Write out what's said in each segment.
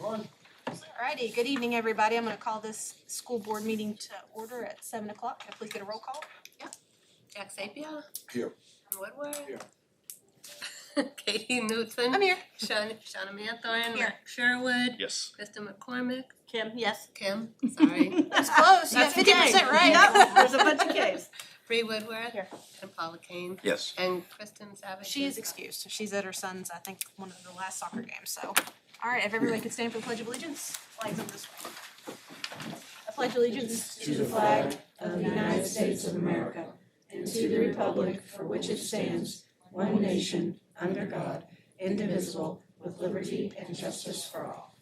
Alrighty, good evening, everybody. I'm gonna call this school board meeting to order at 7 o'clock. Can I please get a roll call? Jack Sapia. Here. Woodward. Here. Katie Newton. I'm here. Shauna Manthorn. Here. Sherwood. Yes. Krista McCormick. Kim, yes. Kim, sorry. That's close. You got That's a 50% right. Yep, there's a bunch of Ks. Bree Woodward. Here. And Paula Kane. Yes. And Kristen Savage. She is excused. She's at her son's, I think, one of the last soccer games, so. Alright, if everybody could stand for the Pledge of Allegiance, flags up this way. I pledge allegiance to the flag of the United States of America and to the republic for which it stands, one nation, under God, indivisible, with liberty and justice for all.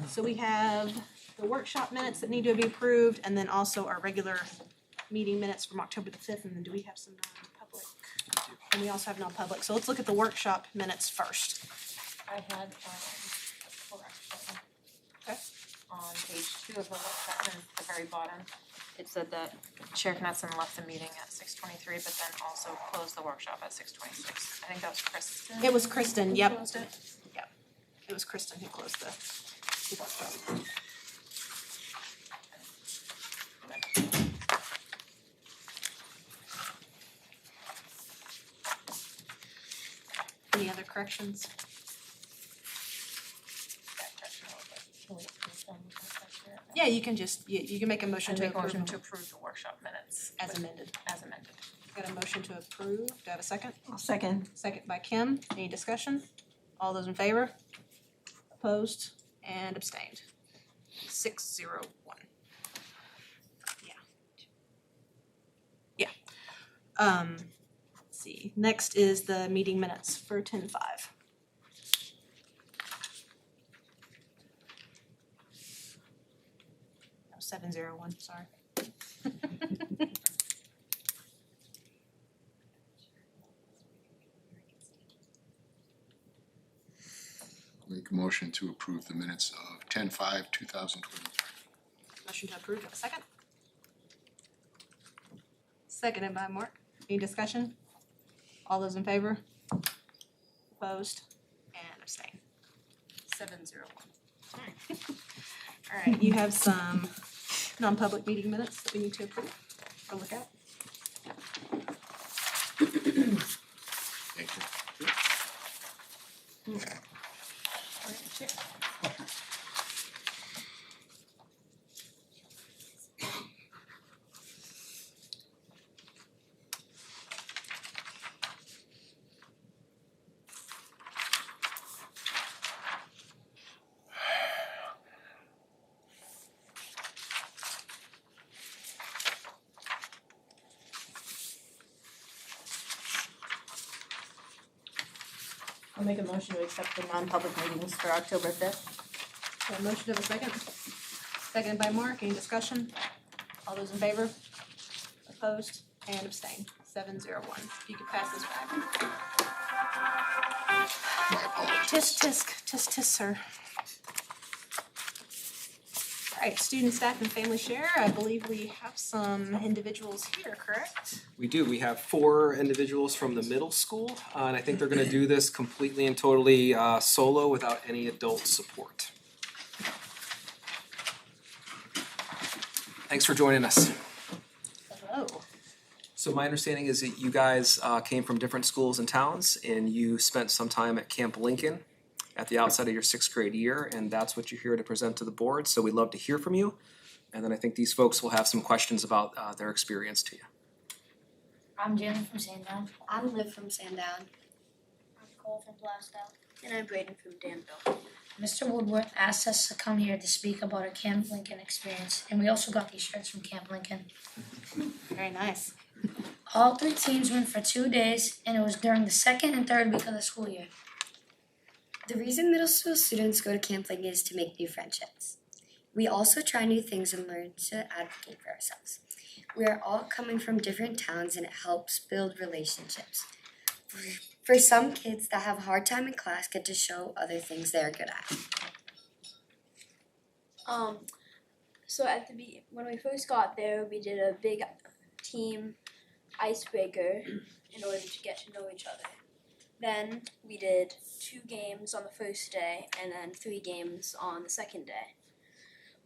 So we have the workshop minutes that need to be approved, and then also our regular meeting minutes from October the 5th, and then do we have some non-public? And we also have non-public, so let's look at the workshop minutes first. I had a correction. Okay. On page 2 of the workshop minutes at the very bottom, it said that Chair Knesson left the meeting at 6:23, but then also closed the workshop at 6:26. I think that was Kristen. It was Kristen, yep. Who closed it? Yep. It was Kristen who closed the workshop. Any other corrections? Yeah, you can just, you can make a motion to Make a approve motion to approve the workshop minutes as amended. as amended. Got a motion to approve, do I have a second? I'll second. Second by Kim, any discussion? All those in favor? Opposed and abstained? 6-0-1. Yeah. Let's see, next is the meeting minutes for 10-5. No, 7-0-1, sorry. Make a motion to approve the minutes of 10-5-2023. Motion to approve, do I have a second? Seconded by Mark. Any discussion? All those in favor? Opposed? And abstain. 7-0-1. Alright, you have some non-public meeting minutes that we need to approve or look at. Thank you. I'll make a motion to accept the non-public meetings for October 5th. So a motion to have a second. Seconded by Mark. Any discussion? All those in favor? Opposed? And abstain. 7-0-1. If you could pass this back. My apologies. Tisk, sir. Alright, student, staff, and family share. I believe we have some individuals here, correct? We do. We have 4 individuals from the middle school, and I think they're going to do this completely and totally solo without any adult support. Thanks for joining us. Hello. So my understanding is that you guys came from different schools and towns, and you spent some time at Camp Lincoln at the outset of your 6th grade year, and that's what you're here to present to the board. So we'd love to hear from you, and then I think these folks will have some questions about their experience to you. I'm Jalen from Sandown. I'm Liv from Sandown. I'm Cole from Blastow. And I'm Brayden from Danville. Mr. Woodward asked us to come here to speak about our Camp Lincoln experience, and we also got these shirts from Camp Lincoln. Very nice. All 3 teams went for 2 days, and it was during the 2nd and 3rd week of the school year. The reason middle school students go to Camp Lincoln is to make new friendships. We also try new things and learn to advocate for ourselves. We are all coming from different towns and it helps build relationships. For some kids that have a hard time in class get to show other things they're good at. So when we first got there, we did a big team icebreaker in order to get to know each other. Then we did 2 games on the first day and then 3 games on the second day.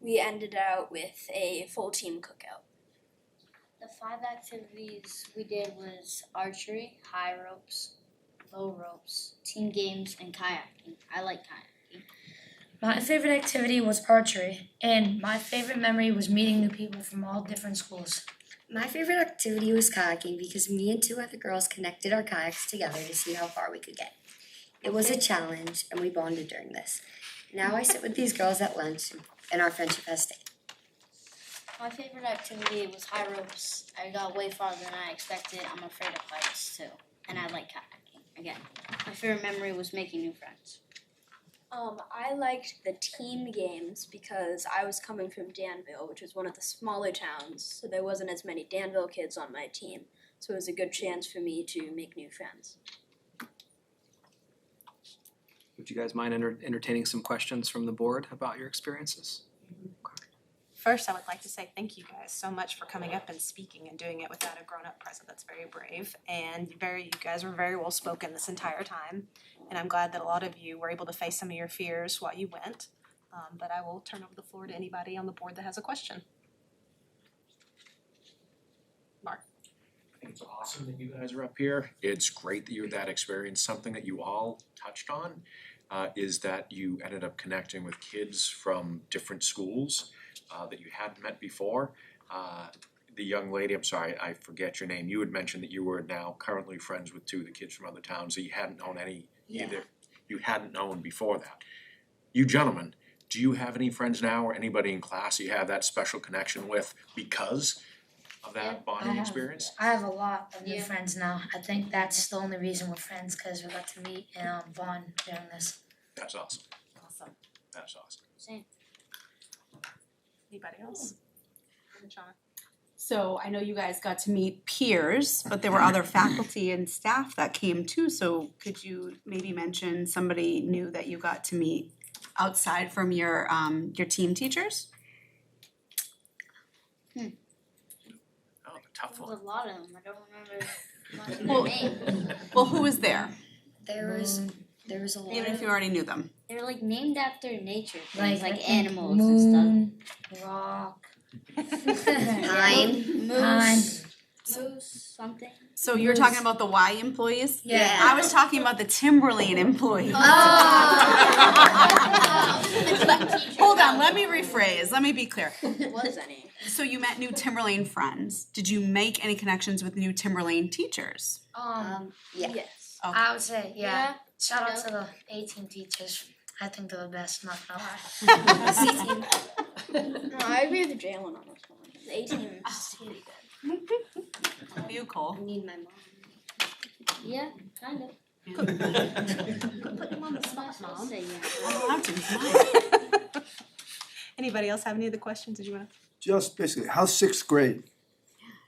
We ended out with a full team cookout. The 5 activities we did was archery, high ropes, low ropes, team games, and kayaking. I like kayaking. My favorite activity was archery, and my favorite memory was meeting new people from all different schools. My favorite activity was kayaking because me and 2 other girls connected our kayaks together to see how far we could get. It was a challenge and we bonded during this. Now I sit with these girls at lunch and our friendship has stayed. My favorite activity was high ropes. I got way farther than I expected. I'm afraid of heights too, and I like kayaking. Again, my favorite memory was making new friends. I liked the team games because I was coming from Danville, which was one of the smaller towns, so there wasn't as many Danville kids on my team. So it was a good chance for me to make new friends. Would you guys mind entertaining some questions from the board about your experiences? First, I would like to say thank you guys so much for coming up and speaking and doing it without a grown-up present. That's very brave, and you guys were very well spoken this entire time. And I'm glad that a lot of you were able to face some of your fears while you went. But I will turn over the floor to anybody on the board that has a question. Mark. I think it's awesome that you guys are up here. It's great that you're that experienced. Something that you all touched on is that you ended up connecting with kids from different schools that you hadn't met before. The young lady, I'm sorry, I forget your name, you had mentioned that you were now currently friends with 2 of the kids from other towns that you hadn't known either. You hadn't known before that. You gentlemen, do you have any friends now or anybody in class you have that special connection with because of that bonding experience? I have a lot of new friends now. I think that's the only reason we're friends, because we got to meet and bond during this. That's awesome. Awesome. That's awesome. Same. Anybody else? Shauna. So I know you guys got to meet peers, but there were other faculty and staff that came too. So could you maybe mention somebody new that you got to meet outside from your team teachers? Oh, the tough There one. was a lot of them. I don't remember much of their names. Well, who was there? There was a lot Even of if you already knew them. They were like named after nature things, Like, like animals and moon, rock, time. moose, Something. So you're talking about the Y employees? Yeah. I was talking about the Timberlane employees. Hold on, let me rephrase. Let me be clear. Was any. So you met new Timberlane friends. Did you make any connections with new Timberlane teachers? Yeah. Yes. I would say, yeah. Shout out yeah. to the A-team teachers. I think they're the best, not gonna lie. C-team. No, I agree with Jalen on this one. The A-team is pretty good. You, Cole. I need my mom. Yeah, kind of. Put them on the spot, Mom. Say yeah. I'm allowed to. Anybody else have any other questions? Did you want to? Just basically, how's 6th grade?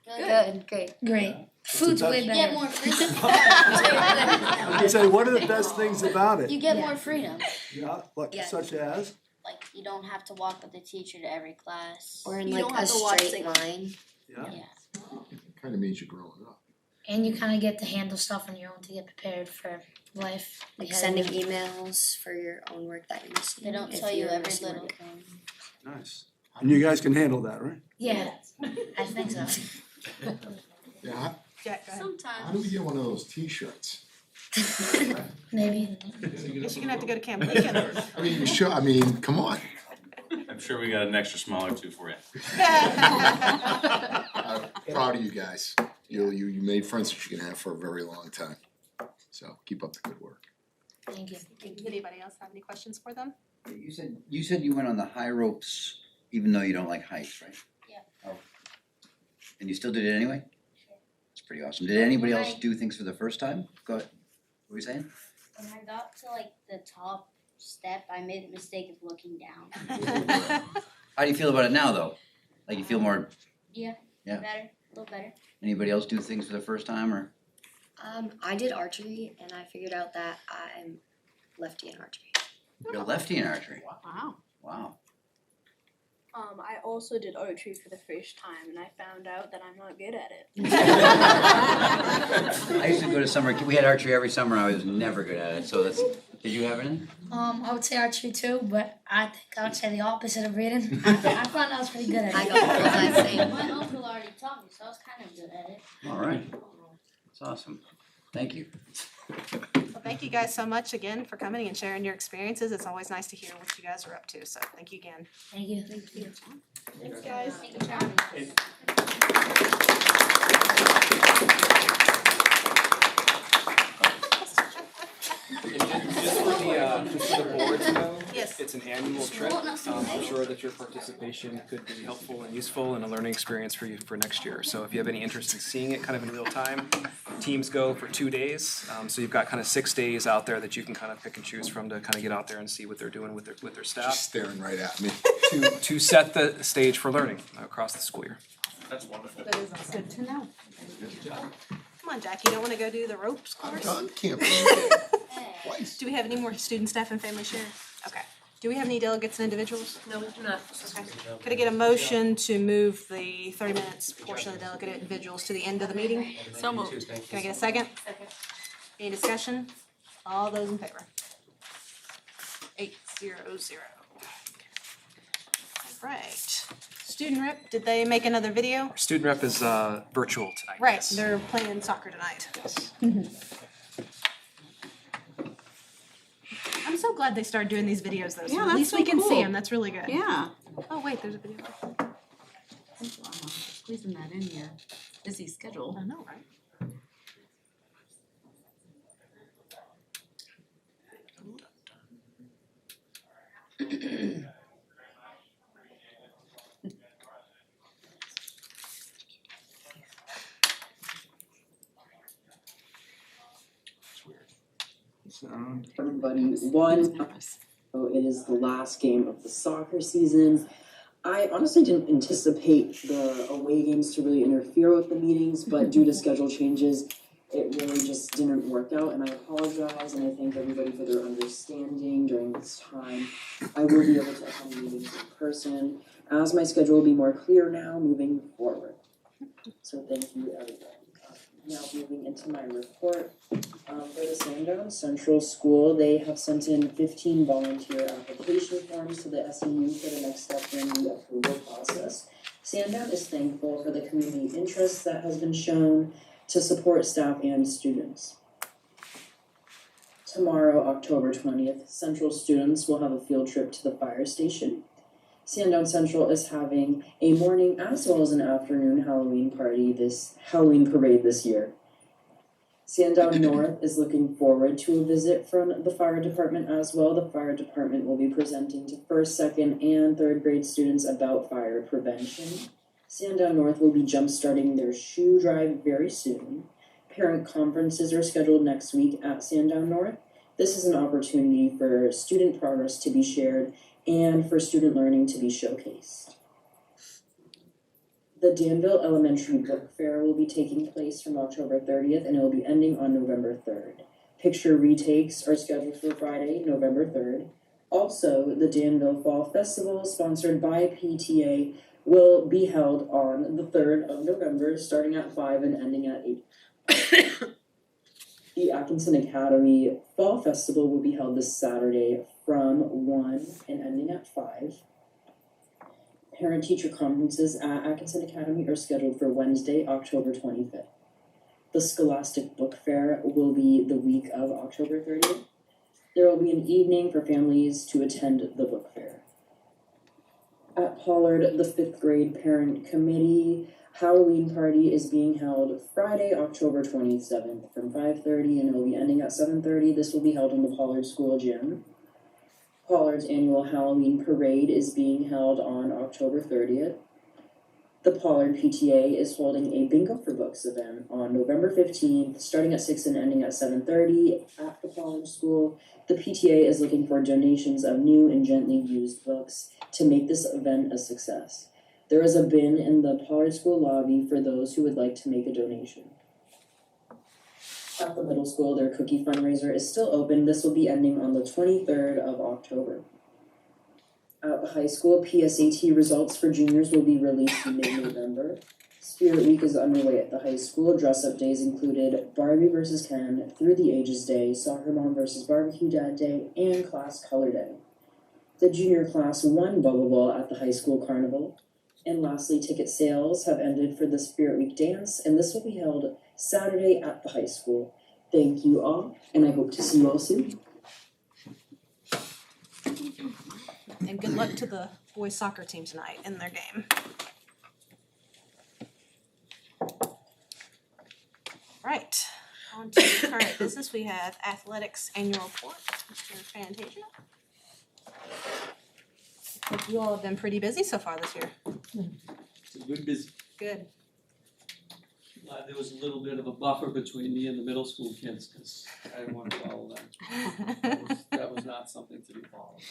Good, great. Great. Food's best- way You better. Get more freedom. I would say, what are the best things about it? You get more freedom. Yeah, like Yeah. such as? Like, you don't have to walk with the teacher to every class. Or in You like don't a have to watch straight things. line. Yeah. Yeah. Kinda means you're growing up. And you kind of get to handle stuff on your own to get prepared for life. Like Yeah. sending emails for your own work that you're missing. They don't if tell you you're every missing little work. thing. Nice. And you guys can handle that, right? Yeah, I think so. Yeah, Jack, go ahead. how do we get one of those t-shirts? Maybe. Guess you're gonna have to go to Camp Lincoln. I mean, you should, I mean, come on. I'm sure we got an extra small or 2 for you. I'm proud of you guys. You made friends that you can have for a very long time. So keep up the good work. Thank you. Anybody else have any questions for them? You said you went on the high ropes even though you don't like heights, right? Yeah. Oh. And you still did it anyway? Sure. That's pretty awesome. Did anybody else do things for the first time? Go ahead. What were you saying? When I got to like the top step, I made the mistake of looking down. How do you feel about it now though? Like you feel more, Yeah. Yeah. Better. A little better. anybody else do things for the first time or? I did archery and I figured out that I'm lefty in archery. You're lefty in archery. Wow. Wow. I also did archery for the first time, and I found out that I'm not good at it. I used to go to summer, we had archery every summer, I was never good at it, so that's, did you have any? I would say archery too, but I think I would say the opposite of reading. I found I was pretty good at it. I got bullseye same. My uncle already taught me, so I was kind of good at it. Alright, that's awesome, thank you. Well, thank you guys so much again for coming and sharing your experiences. It's always nice to hear what you guys are up to, so thank you again. Thank you. Thank you. Thanks, guys. Thank you for having us. Just for the board to know, Yes. it's an annual trip. I'm sure that your participation could be helpful and useful and a learning experience for you for next year. So if you have any interest in seeing it kind of in real time, teams go for 2 days. So you've got kind of 6 days out there that you can kind of pick and choose from to kind of get out there and see what they're doing with their staff Just staring right at me. to set the stage for learning across the school year. That's wonderful. That is good to know. Come on, Jack, you don't wanna go do the ropes I'm course? done camping. Twice. Do we have any more student, staff, and family share? Okay. Do we have any delegates and individuals? No, we do not. Okay. Could I get a motion to move the 30 minutes portion of the delegate individuals to the end of the meeting? So moved. Can I get a second? Second. Any discussion? All those in favor? 8-0-0. Alright. Student rep, did they make another video? Student rep is virtual tonight. Right, yes. they're playing soccer tonight. Yes. I'm so glad they started doing these videos though, so Yeah, at that's least so we can see cool. them, that's really good. Yeah. Oh wait, there's a video. Squeezing that in your busy schedule. I know, right? Everybody, so it is the last game of the soccer season. I honestly didn't anticipate the away games to really interfere with the meetings, but due to schedule changes, it really just didn't work out, and I apologize, and I thank everybody for their understanding during this time. I will be able to attend meetings in person, as my schedule will be more clear now moving forward. So thank you, everybody. Now moving into my report, for the Sandown Central School, they have sent in 15 volunteer application forms to the SEU for the next step in the approval process. Sandown is thankful for the community interest that has been shown to support staff and students. Tomorrow, October 20th, Central students will have a field trip to the fire station. Sandown Central is having a morning as well as an afternoon Halloween parade this year. Sandown North is looking forward to a visit from the fire department as well. The fire department will be presenting to first, second, and third grade students about fire prevention. Sandown North will be jump-starting their shoe drive very soon. Parent conferences are scheduled next week at Sandown North. This is an opportunity for student progress to be shared and for student learning to be showcased. The Danville Elementary Book Fair will be taking place from October 30th and it will be ending on November 3rd. Picture retakes are scheduled for Friday, November 3rd. Also, the Danville Fall Festival, sponsored by PTA, will be held on the 3rd of November, starting at 5 and ending at 8. The Atkinson Academy Fall Festival will be held this Saturday from 1 and ending at 5. Parent-teacher conferences at Atkinson Academy are scheduled for Wednesday, October 25th. The Scholastic Book Fair will be the week of October 30th. There will be an evening for families to attend the book fair. At Pollard, the 5th grade parent committee Halloween party is being held Friday, October 27th from 5:30 and it will be ending at 7:30. This will be held in the Pollard School Gym. Pollard's annual Halloween parade is being held on October 30th. The Pollard PTA is holding a Bingo for Books event on November 15th, starting at 6 and ending at 7:30 at the Pollard School. The PTA is looking for donations of new and gently used books to make this event a success. There is a bin in the Pollard School lobby for those who would like to make a donation. At the middle school, their cookie fundraiser is still open. This will be ending on the 23rd of October. At the high school, PSAT results for juniors will be released in mid-November. Spirit Week is underway at the high school. Dress-up days included Barbie vs. Ken, Through the Ages Day, Soccer Mom vs. Barbecue Dad Day, and Class Color Day. The junior class won Bubble Ball at the high school carnival. And lastly, ticket sales have ended for the Spirit Week dance, and this will be held Saturday at the high school. Thank you all, and I hope to see you all soon. And good luck to the boys soccer team tonight in their game. Right, on to current business, we have athletics annual report, Mr. Fantasia. Hope you all have been pretty busy so far this year. It's a good busy. Good. There was a little bit of a buffer between me and the middle school kids, cause I didn't wanna follow them. That was not something to be followed.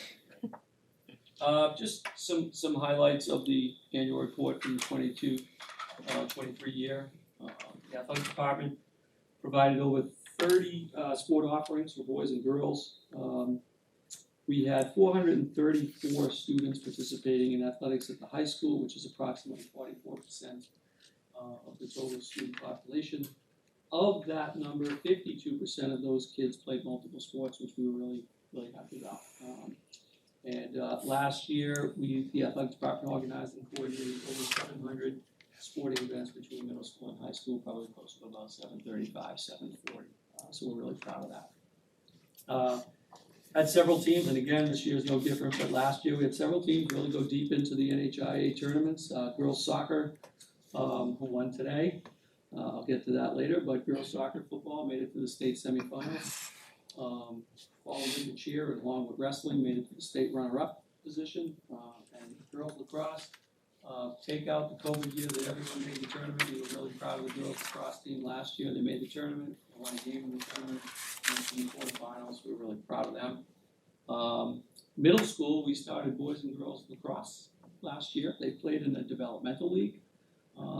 Just some highlights of the annual report from the 22-23 year. The athletic department provided over 30 sport offerings for boys and girls. We had 434 students participating in athletics at the high school, which is approximately 44% of the total student population. Of that number, 52% of those kids played multiple sports, which we were really happy about. Last year, the athletic department organized and coordinated over 700 sporting events between middle school and high school, probably close to about 735, 740. So we're really proud of that. Had several teams, and again, this year's no different, but last year we had several teams really go deep into the NHIA tournaments. Girls soccer, who won today. I'll get to that later, but girls soccer football made it to the state semifinals. Following the cheer, along with wrestling, made it to the state runner-up position. And girls lacrosse, take out the COVID year that everyone made the tournament. We were really proud of the girls lacrosse team last year. They made the tournament, they won a game in the tournament, and in the quarterfinals. We were really proud of them. Middle school, we started boys and girls lacrosse last year. They played in the developmental league.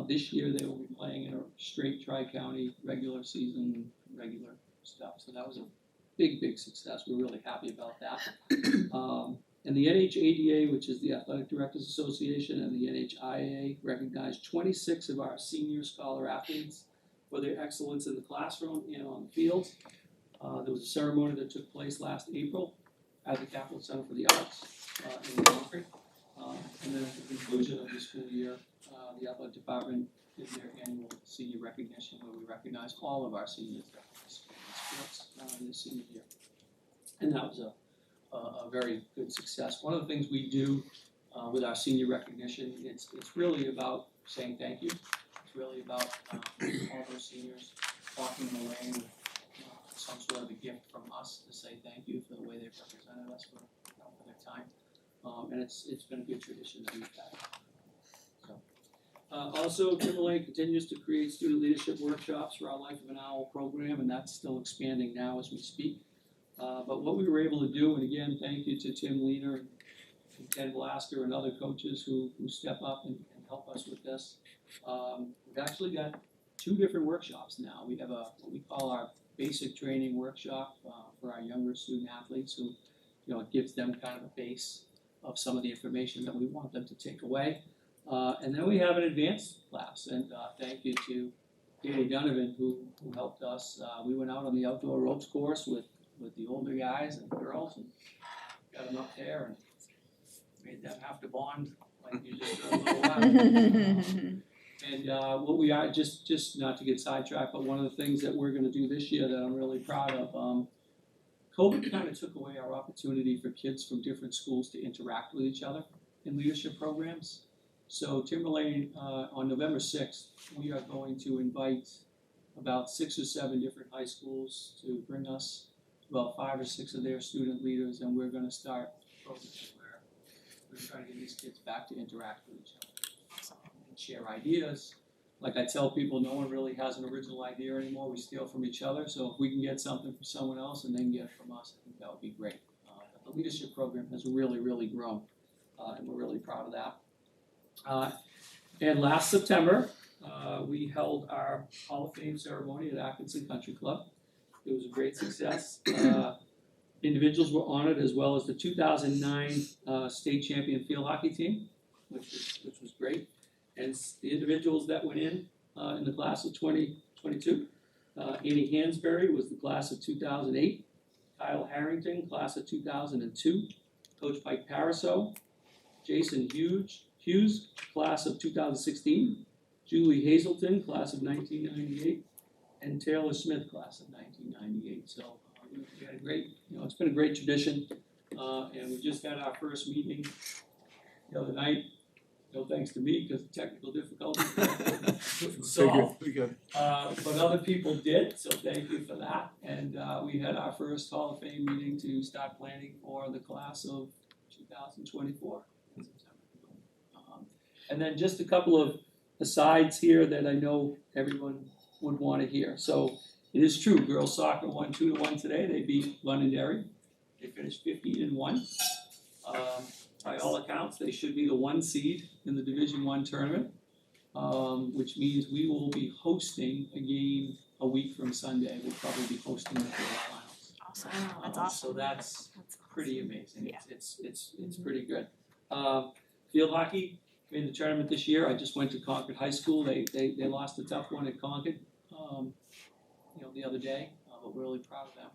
This year they will be playing in a straight tri-county regular season, regular stuff. So that was a big success. We're really happy about that. And the NHADA, which is the Athletic Directors Association, and the NHIA recognized 26 of our senior scholar athletes for their excellence in the classroom and on the field. There was a ceremony that took place last April at the Capital Center for the Arts in Concord. And then at the conclusion of the school year, the athletic department did their annual senior recognition, where we recognize all of our seniors that participated in sports this senior year. And that was a very good success. One of the things we do with our senior recognition, it's really about saying thank you. It's really about all those seniors walking away with some sort of a gift from us to say thank you for the way they've represented us for their time. And it's been a good tradition that we've had. Also, Timberlake continues to create student leadership workshops for our Life of an Owl program, and that's still expanding now as we speak. But what we were able to do, and again, thank you to Tim Leaner and Ken Blaster and other coaches who step up and help us with this. We've actually got 2 different workshops now. We have what we call our basic training workshop for our younger student athletes, who, it gives them kind of a base of some of the information that we want them to take away. And then we have an advanced class, and thank you to Danny Donovan who helped us. We went out on the outdoor ropes course with the older guys and girls, and got them up there and made them have to bond like you just heard a little while. And what we are, just not to get sidetracked, but one of the things that we're going to do this year that I'm really proud of, COVID kind of took away our opportunity for kids from different schools to interact with each other in leadership programs. So Timberlane, on November 6th, we are going to invite about 6 or 7 different high schools to bring us about 5 or 6 of their student leaders, and we're going to start a program where we're trying to get these kids back to interact with each other and share ideas. Like I tell people, no one really has an original idea anymore. We steal from each other. So if we can get something from someone else and then get it from us, I think that would be great. But the leadership program has really grown, and we're really proud of that. And last September, we held our Hall of Fame ceremony at Atkinson Country Club. It was a great success. Individuals were honored as well as the 2009 state champion field hockey team, which was great. And the individuals that went in the class of 2022, Annie Hansberry was the class of 2008, Kyle Harrington, class of 2002, Coach Mike Paraso, Jason Hughes, class of 2016, Julie Hazelton, class of 1998, and Taylor Smith, class of 1998. So we had a great, it's been a great tradition, and we just had our first meeting the other night. No thanks to me because of technical difficulties. Couldn't solve. But other people did, so thank you for that. And we had our first Hall of Fame meeting to start planning for the class of 2024 in September. And then just a couple of asides here that I know everyone would want to hear. So it is true, girls soccer won 2-1 today. They beat Londonderry. They finished 15-1. By all accounts, they should be the 1 seed in the Division I tournament, which means we will be hosting a game a week from Sunday. We'll probably be hosting the quarterfinals. Awesome. That's awesome. So that's pretty amazing. Yeah. It's pretty good. Field hockey in the tournament this year. I just went to Concord High School. They lost a tough one at Concord, the other day. But we're really proud of them.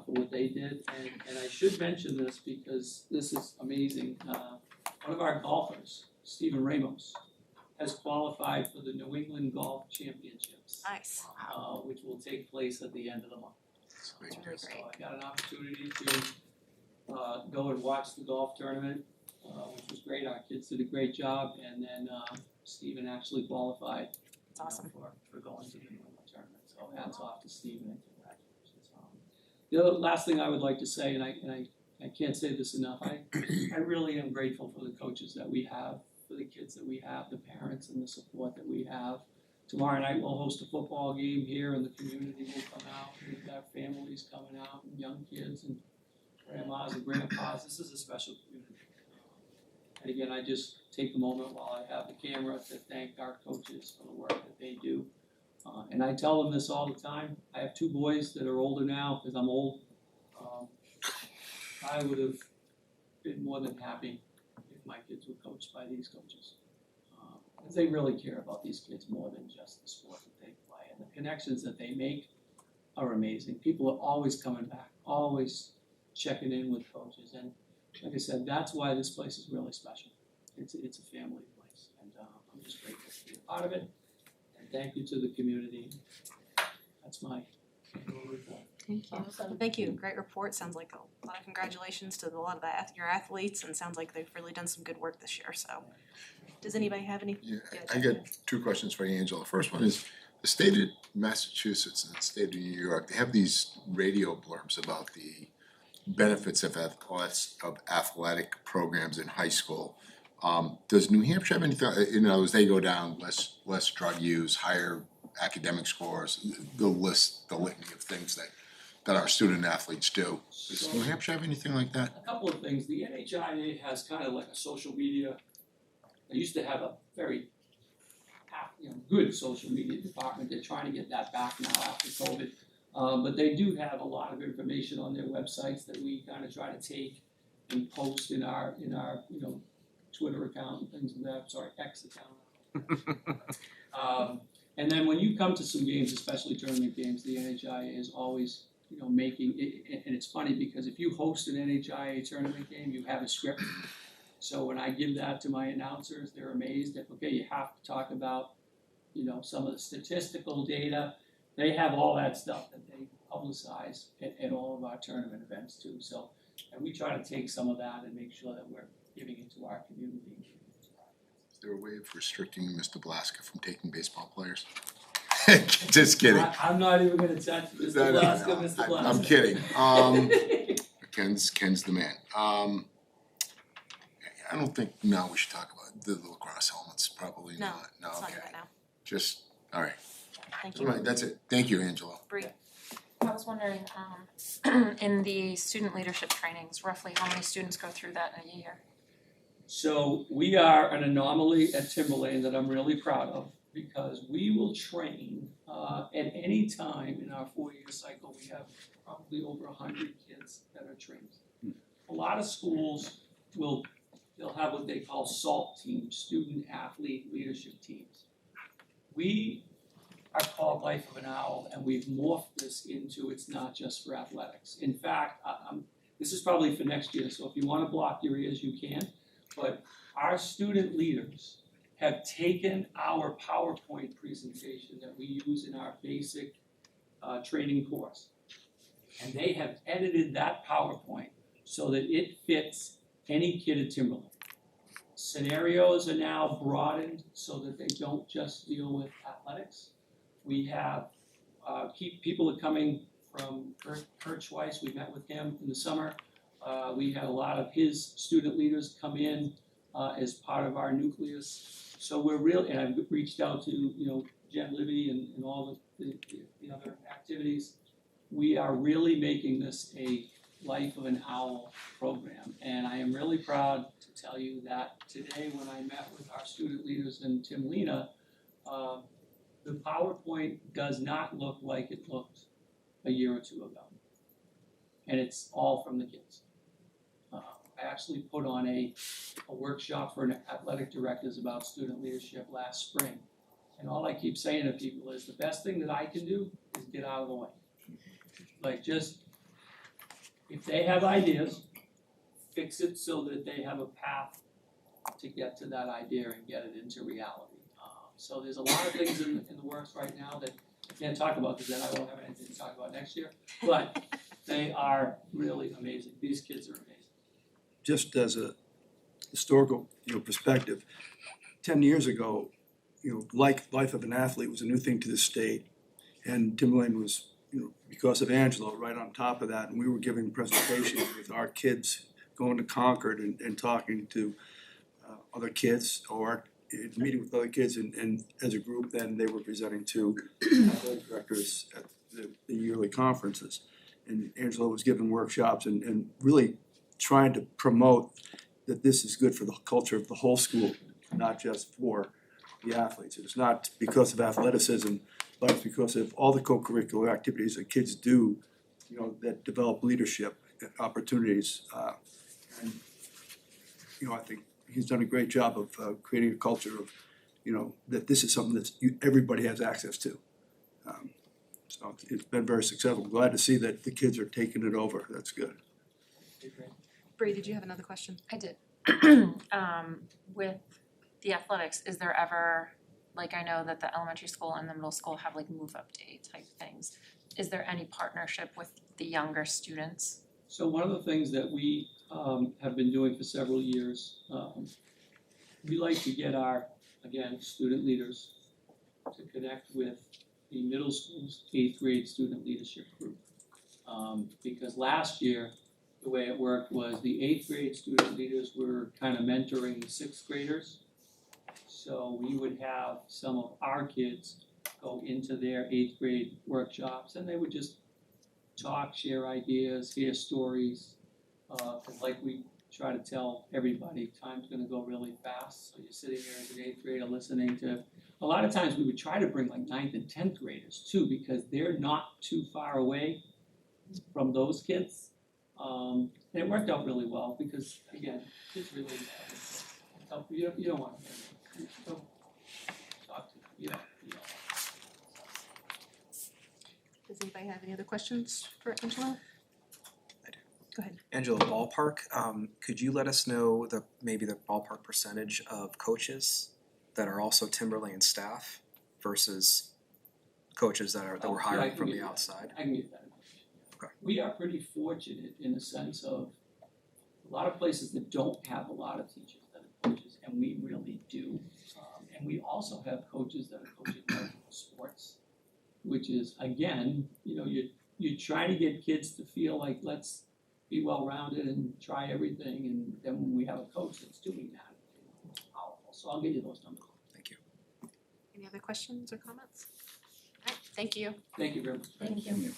For what they did, and I should mention this because this is amazing. One of our golfers, Stephen Ramos, has qualified for the New England Golf Championships. Nice. Which will take place at the end of the month. That's really great. So I got an opportunity to go and watch the golf tournament, which was great. Our kids did a great job, and then Stephen actually qualified. That's awesome. For going to the New England tournament. So hats off to Stephen and congratulations. The other last thing I would like to say, and I can't say this enough, I really am grateful for the coaches that we have, for the kids that we have, the parents and the support that we have. Tomorrow night we'll host a football game here and the community will come out. We've got families coming out and young kids and grandmas and grandpas. This is a special community. And again, I just take a moment while I have the camera to thank our coaches for the work that they do. And I tell them this all the time. I have 2 boys that are older now because I'm old. I would have been more than happy if my kids were coached by these coaches. Because they really care about these kids more than just the sport that they play. And the connections that they make are amazing. People are always coming back, always checking in with coaches. And like I said, that's why this place is really special. It's a family place. And I'm just grateful to be a part of it. Thank you to the community. That's my report. Thank you. Awesome. Thank you. Great report. Sounds like a lot of congratulations to a lot of your athletes, and sounds like they've really done some good work this year. So, does anybody have any? Yeah, I got 2 questions for you, Angela. The first one is the state of Massachusetts and the state of New York. They have these radio blurbs about the benefits of athletic programs in high school. Does New Hampshire have anything, as they go down, less drug use, higher academic scores, the litany of things that our student athletes do? Does New Hampshire have anything like that? A couple of things. The NHIA has kind of like a social media. They used to have a very good social media department. They're trying to get that back now after COVID. But they do have a lot of information on their websites that we kind of try to take and post in our Twitter account and things like that. Sorry, X account. And then when you come to some games, especially tournament games, the NHIA is always, making it. And it's funny because if you host an NHIA tournament game, you have a script. So when I give that to my announcers, they're amazed that, okay, you have to talk about, some of the statistical data. They have all that stuff that they publicize at all of our tournament events too. So, and we try to take some of that and make sure that we're giving it to our community. Is there a way of restricting Mr. Blaska from taking baseball players? Just kidding. I'm not even gonna touch Mr. Blaska, Mr. Blaska. I'm kidding. Ken's the man. I don't think, no, we should talk about the lacrosse helmets, probably No, not. No, it's not okay. right now. Just, all right. Thank All you. right, that's it. Thank you, Angela. Bree. I was wondering, in the student leadership trainings, roughly how many students go through that in a year? So we are an anomaly at Timberlane that I'm really proud of. because we will train, at any time in our 4-year cycle, we have probably over 100 kids that are trained. A lot of schools they'll have what they call SALT teams, student athlete leadership teams. We are called Life of an Owl, and we've morphed this into it's not just for athletics. In fact, this is probably for next year, so if you want to block your ears, you can. But our student leaders have taken our PowerPoint presentation that we use in our basic training course, and they have edited that PowerPoint so that it fits any kid at Timberland. Scenarios are now broadened so that they don't just deal with athletics. We have people are coming from Kurt Schweiss. We met with him in the summer. We had a lot of his student leaders come in as part of our nucleus. So we're really, and I've reached out to Jen Libby and all the other activities. We are really making this a Life of an Owl program, and I am really proud to tell you that today when I met with our student leaders in Timlina, the PowerPoint does not look like it looked a year or two ago, and it's all from the kids. I actually put on a workshop for athletic directors about student leadership last spring, and all I keep saying to people is the best thing that I can do is get out of the way. Like, just if they have ideas, fix it so that they have a path to get to that idea and get it into reality. So there's a lot of things in the works right now that I can't talk about because then I won't have anything to talk about next year. But they are really amazing. These kids are amazing. Just as a historical, perspective, 10 years ago, like Life of an Athlete was a new thing to the state, and Timberland was, because of Angelo, right on top of that, and we were giving presentations with our kids going to Concord and talking to other kids, or meeting with other kids, and as a group, then they were presenting to athletic directors at the yearly conferences. And Angelo was giving workshops and really trying to promote that this is good for the culture of the whole school, not just for the athletes. It's not because of athleticism, but it's because of all the co-curricular activities that kids do, that develop leadership opportunities. And I think he's done a great job of creating a culture of, that this is something that everybody has access to. So it's been very successful. I'm glad to see that the kids are taking it over. That's good. Bree, did you have another question? I did. With the athletics, is there ever, like, I know that the elementary school and the middle school have like move up day type things. Is there any partnership with the younger students? So one of the things that we have been doing for several years, we like to get our, again, student leaders to connect with the middle school's 8th grade student leadership group. Because last year, the way it worked was the 8th grade student leaders were kind of mentoring the 6th graders. So we would have some of our kids go into their 8th grade workshops, and they would just talk, share ideas, hear stories. Because like we try to tell everybody, time's gonna go really fast. So you're sitting there as an 8th grader listening to, a lot of times we would try to bring like 9th and 10th graders too, because they're not too far away from those kids. And it worked out really well because, again, kids really help. You don't want to don't talk to them. You don't. Does anybody have any other questions for Angela? I do. Go ahead. Angela, ballpark, could you let us know maybe the ballpark percentage of coaches that are also Timberland staff versus coaches that we're hiring from the outside? I can get that. Okay. We are pretty fortunate in the sense of a lot of places that don't have a lot of teachers that are coaches, and we really do. And we also have coaches that are coaching multiple sports, which is, again, you're trying to get kids to feel like, let's be well-rounded and try everything, and then when we have a coach that's doing that, it's powerful. So I'll get you those numbers. Thank you. Any other questions or comments? All right, thank you. Thank you very much. Thank you.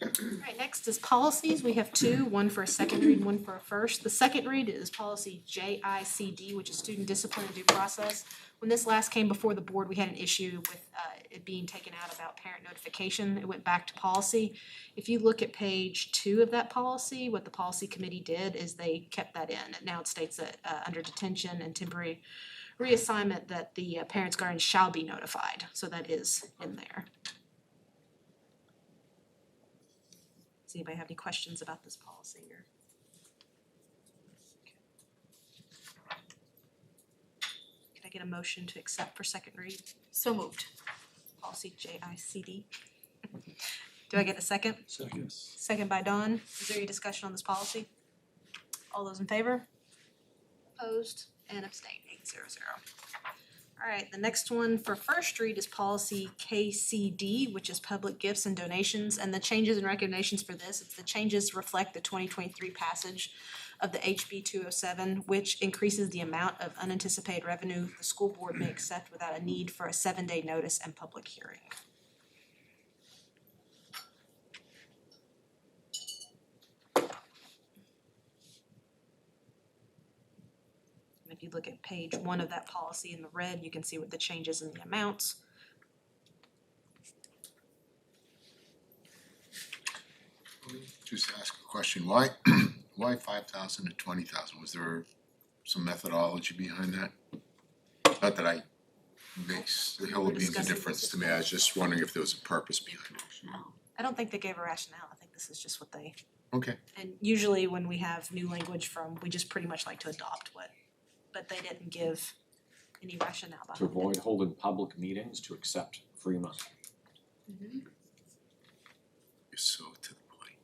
All right, next is policies. We have two, one for a second read and one for a first. The second read is policy JICD, which is student discipline and due process. when this last came before the board, we had an issue with it being taken out about parent notification. It went back to policy. If you look at page 2 of that policy, what the policy committee did is they kept that in. Now it states that under detention and temporary reassignment that the parents, guardians shall be notified. So that is in there. Does anybody have any questions about this policy or? Can I get a motion to accept for second read? So moved. Policy JICD. Do I get a second? Second. Second by Dawn. Is there any discussion on this policy? All those in favor? Opposed and abstained, 8-0-0. All right, the next one for first read is policy KCD, which is public gifts and donations. And the changes and recommendations for this, the changes reflect the 2023 passage of the HB 207, which increases the amount of unanticipated revenue the school board may accept without a need for a 7-day notice and public hearing. If you look at page 1 of that policy in the red, you can see what the changes in the amounts. Just ask a question, why 5,000 to 20,000? Was there some methodology behind that? Not that makes the hill of beans a difference to me, I was just wondering if there was a purpose behind it. I don't think they gave a rationale, I think this is just what they, Okay, and usually when we have new language from, we just pretty much like to adopt what, but they didn't give any rationale behind To it. avoid holding public meetings, to accept free money. Mhm. you're so to the point.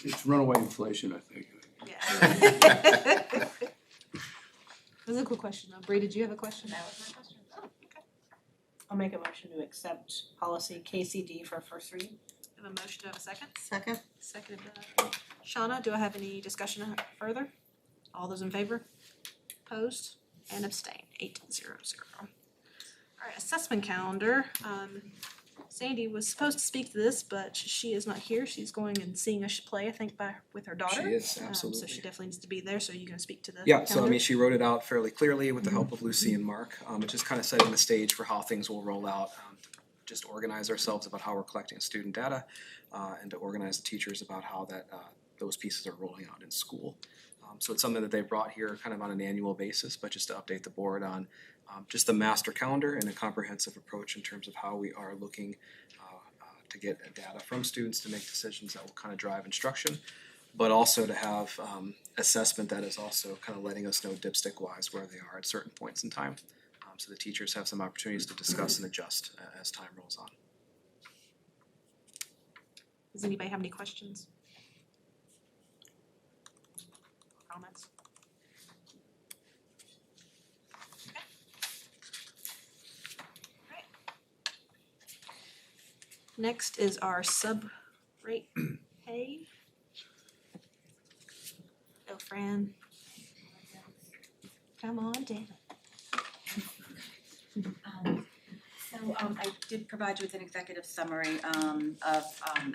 It's runaway inflation, I think. Yeah. That was a cool question though. Bree, did you have a question? That was my question. Oh, okay. I'll make a motion to accept policy KCD for first read. Have a motion, do I have a second? Second. Seconded by Shauna, do I have any discussion further? All those in favor? Opposed and abstained, 8-0-0. All right, assessment calendar. Sandy was supposed to speak to this, but she is not here. She's going and seeing us play, I think, with her daughter. She is, So absolutely. she definitely needs to be there, so you gonna speak to the Yeah, so I calendar? mean, she wrote it out fairly clearly with the help of Lucy and Mark, it's just kind of setting the stage for how things will roll out. Just organize ourselves about how we're collecting student data, and to organize the teachers about how that, those pieces are rolling out in school. So it's something that they brought here kind of on an annual basis, but just to update the board on just the master calendar and a comprehensive approach in terms of how we are looking to get data from students to make decisions that will kind of drive instruction, but also to have assessment that is also kind of letting us know dipstick wise where they are at certain points in time. So the teachers have some opportunities to discuss and adjust as time rolls on. Does anybody have any questions? Comments? Okay. Alright. Next is our sub-rate pay. Go Fran. Come on down. I did provide you with an executive summary of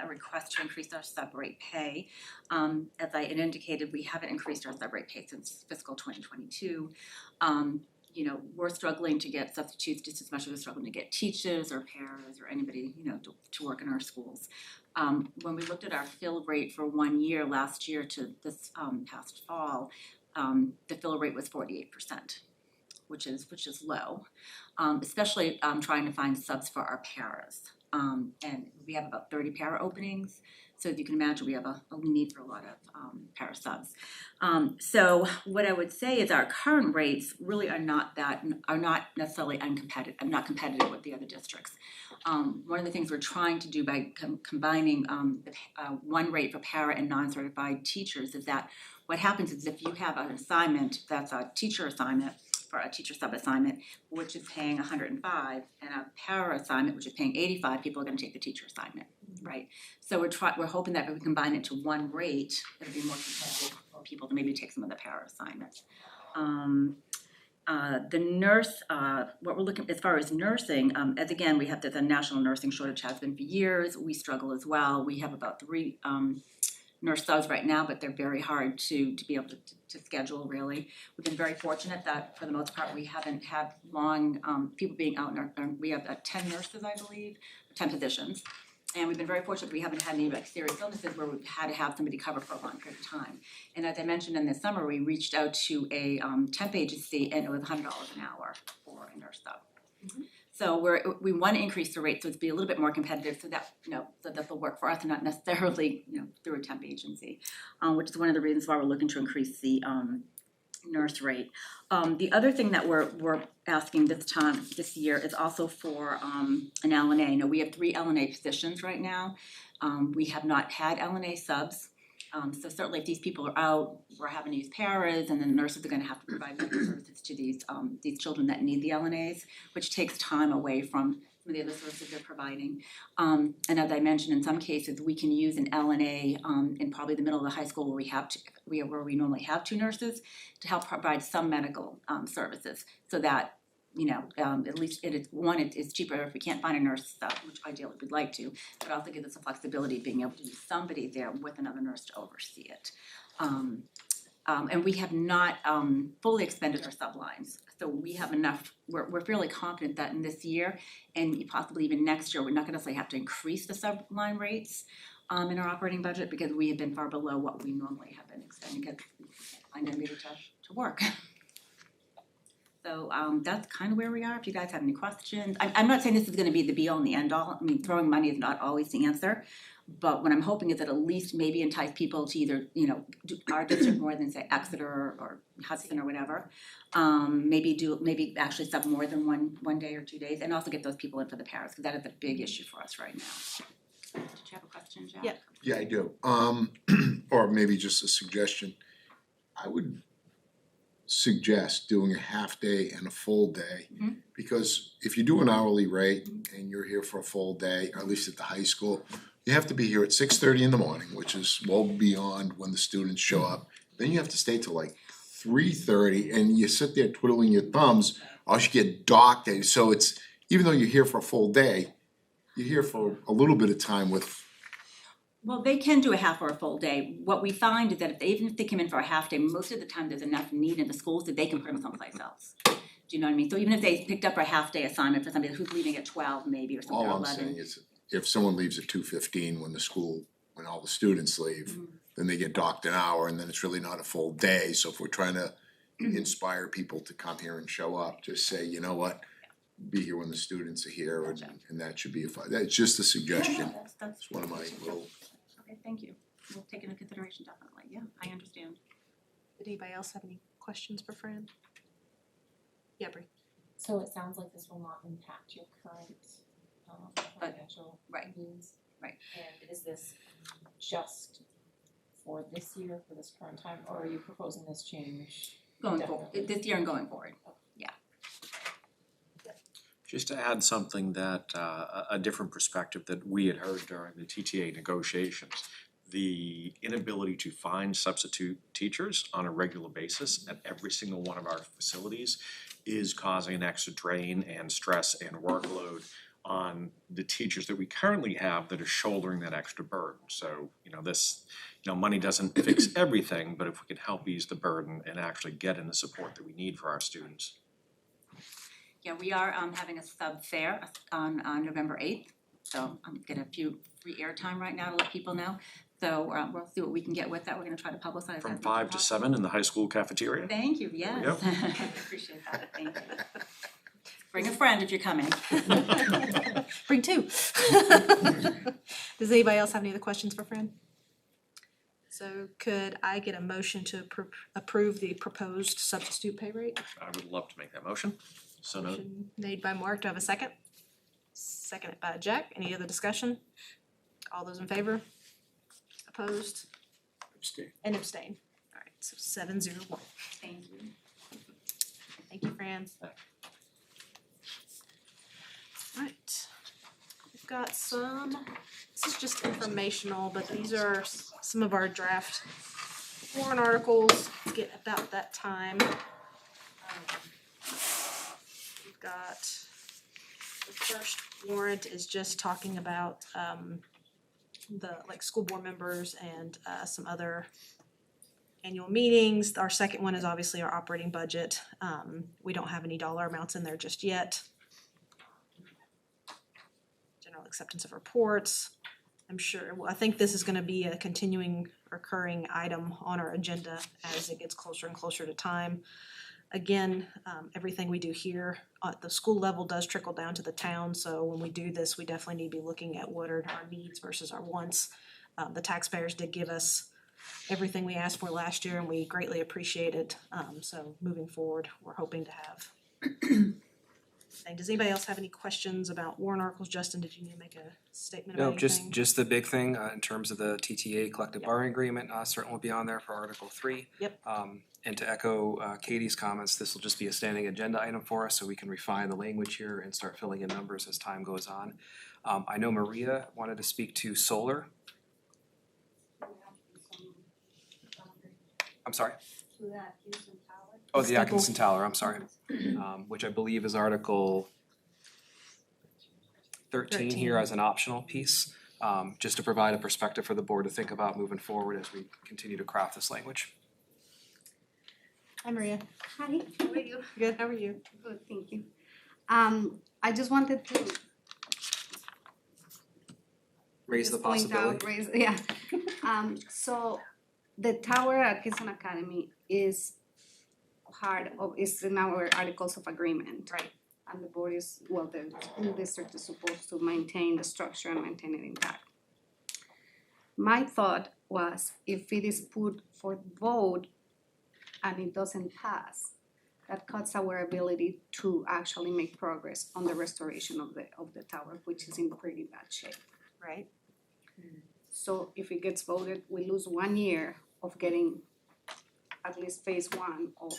a request to increase our sub-rate pay. As I had indicated, we haven't increased our sub-rate pay since fiscal 2022. We're struggling to get substitutes just as much as we're struggling to get teachers or paras or anybody, to work in our schools. When we looked at our fill rate for 1 year, last year to this past fall, the fill rate was 48%. Which is low, especially trying to find subs for our paras. And we have about 30 para openings, so as you can imagine, we have a need for a lot of para subs. So what I would say is our current rates really are not necessarily not competitive with the other districts. One of the things we're trying to do by combining the one rate for para and non-certified teachers is that what happens is if you have an assignment that's a teacher assignment, for a teacher sub assignment, which is paying 105, and a para assignment, which is paying 85, people are gonna take the teacher assignment, right? So we're hoping that if we combine it to one rate, it'll be more competitive for people to maybe take some of the para assignments. The nurse, what we're looking, as far as nursing, as again, we have the national nursing shortage has been for years, we struggle as well. We have about three nurse subs right now, but they're very hard to be able to schedule really. We've been very fortunate that for the most part, we haven't had long, people being out we have 10 nurses, I believe, 10 positions. And we've been very fortunate we haven't had any like serious illnesses where we've had to have somebody cover for a long period of time. And as I mentioned in the summer, we reached out to a temp agency and it was $100 an hour for a nurse sub. So we want to increase the rate so it's be a little bit more competitive so that, so that they'll work for us and not necessarily, through a temp agency, which is one of the reasons why we're looking to increase the nurse rate. The other thing that we're asking this year is also for an LNA. Now we have 3 LNA positions right now. We have not had LNA subs. So certainly if these people are out, we're having to use paras and then the nurses are gonna have to provide medical services to these children that need the LNAs, which takes time away from some of the other services they're providing. And as I mentioned, in some cases, we can use an LNA in probably the middle of the high school where we normally have 2 nurses to help provide some medical services so that at least it's cheaper if we can't find a nurse, which ideally we'd like to, but also gives us the flexibility of being able to use somebody there with another nurse to oversee it. And we have not fully expended our sublines, so we have enough. We're fairly confident that in this year and possibly even next year, we're not going to necessarily have to increase the subline rates in our operating budget because we have been far below what we normally have been expending because we can't find anybody to work. So that's kind of where we are. If you guys have any questions, I'm not saying this is going to be the be all and the end all. I mean, throwing money is not always the answer, but what I'm hoping is that at least maybe entice people to either do our district more than say Exeter or Hudson or whatever. Maybe actually sub more than one day or 2 days, and also get those people in for the paras because that is a big issue for us right now. Did you have a question, Jack? Yeah. Yeah, I do. Or maybe just a suggestion. I would suggest doing a half day and a full day. Because if you do an hourly rate and you're here for a full day, or at least at the high school, you have to be here at 6:30 in the morning, which is well beyond when the students show up. Then you have to stay till like 3:30 and you sit there twiddling your thumbs, or you get docked. So it's, even though you're here for a full day, you're here for a little bit of time with. Well, they can do a half or a full day. What we find is that even if they come in for a half day, most of the time there's enough need in the schools that they can put them someplace else. Do you know what I mean? So even if they picked up a half day assignment for somebody who's leaving at 12 maybe or something, or 11. All I'm saying is, if someone leaves at 2:15 when all the students leave, then they get docked an hour and then it's really not a full day. So if we're trying to inspire people to come here and show up, just say, you know what, be here when the students are here and that should be that's just a suggestion. That's It's one of my little. Okay, thank you. We'll take into consideration definitely. Yeah, I understand. Did anybody else have any questions for Fran? Yeah, Bree. So it sounds like this will not impact your current financial means. Right. And is this just for this year, for this current time, or are you proposing this change? Going forward, this year and going forward, yeah. Just to add something that, a different perspective that we had heard during the TTA negotiations, the inability to find substitute teachers on a regular basis at every single one of our facilities is causing an extra drain and stress and workload on the teachers that we currently have that are shouldering that extra burden. So, money doesn't fix everything, but if we can help ease the burden and actually get in the support that we need for our students. Yeah, we are having a sub fair on November 8th. So I'm getting a few free airtime right now to let people know. So we'll see what we can get with that. We're gonna try to publicize From that. 5 to 7 in the high school cafeteria. Thank you, yes. There we I appreciate that, thank you. Bring a friend if you're coming. Bring 2. Does anybody else have any other questions for Fran? So could I get a motion to approve the proposed substitute pay rate? I would love to make that motion. So noted. Motion made by Mark, do I have a second? Seconded by Jack, any other discussion? All those in favor? Opposed? Abstain. And abstain. Alright, so 7-0-1. Thank you. Thank you, Fran. Alright, we've got some, this is just informational, but these are some of our draft warrant articles. Let's get about that time. We've got, the first warrant is just talking about the like school board members and some other annual meetings. Our second one is obviously our operating budget. We don't have any dollar amounts in there just yet. General acceptance of reports. I think this is gonna be a continuing recurring item on our agenda as it gets closer and closer to time. Again, everything we do here at the school level does trickle down to the town, so when we do this, we definitely need to be looking at what are our needs versus our wants. The taxpayers did give us everything we asked for last year and we greatly appreciate it. So moving forward, we're hoping to have. Does anybody else have any questions about warrant articles? Justin, did you need to make a statement about anything? Just the big thing, in terms of the TTA collective bargaining agreement, certainly will be on there for Article 3. Yep. And to echo Katie's comments, this will just be a standing agenda item for us, so we can refine the language here and start filling in numbers as time goes on. I know Maria wanted to speak to solar. I'm sorry? Oh, the Atkinson Tower, I'm sorry. Which I believe is Article 13 here as an optional piece, just to provide a perspective for the board to think about moving forward as we continue to craft this language. Hi Maria. Hi, how are you? Good, how are you? Good, thank you. I just wanted to Raise the just point possibility. out, so the tower at Kingston Academy is is in our articles of agreement. Right. And the board is, the school district is supposed to maintain the structure and maintain it intact. My thought was if it is put for vote and it doesn't pass, that cuts our ability to actually make progress on the restoration of the tower, which is in pretty bad shape. Right. So if it gets voted, we lose 1 year of getting at least phase 1 of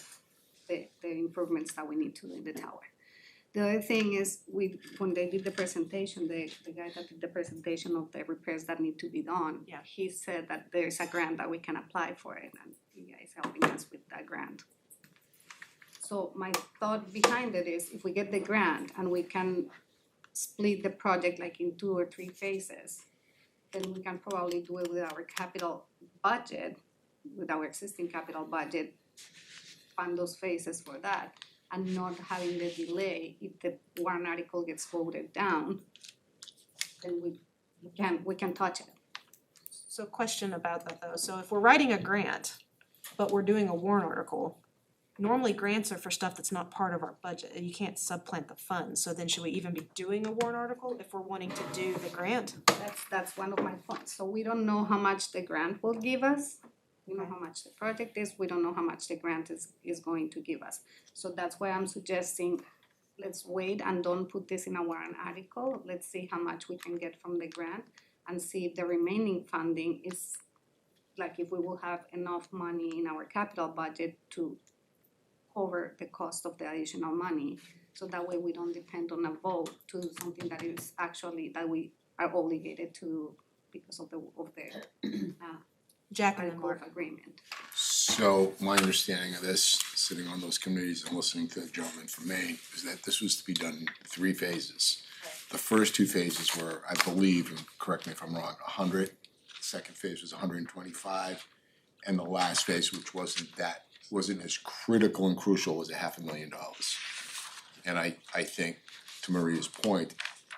the improvements that we need to do in the tower. The other thing is, when they did the presentation, the guy that did the presentation of the repairs that need to be done, he said that there's a grant that we can apply for it, and you guys helping us with that grant. So my thought behind it is, if we get the grant and we can split the project like in 2 or 3 phases, then we can probably do it with our capital budget, with our existing capital budget, fund those phases for that, and not having the delay. If the warrant article gets voted down, then we can touch it. So question about that though, so if we're writing a grant, but we're doing a warrant article, normally grants are for stuff that's not part of our budget, and you can't supplant the funds, so then should we even be doing a warrant article if we're wanting to do the grant? That's one of my points. So we don't know how much the grant will give us. We know how much the project is, we don't know how much the grant is going to give us. So that's why I'm suggesting, let's wait and don't put this in a warrant article. Let's see how much we can get from the grant and see if the remaining funding is, like if we will have enough money in our capital budget to cover the cost of the additional money. So that way we don't depend on a vote to do something that is actually, that we are obligated to because of the Jack and article of agreement. So my understanding of this, sitting on those committees and listening to the gentleman from Maine, is that this was to be done in 3 phases. The first 2 phases were, I believe, and correct me if I'm wrong, 100. The second phase was 125, and the last phase, which wasn't as critical and crucial, was $500,000. And I think, to Maria's point,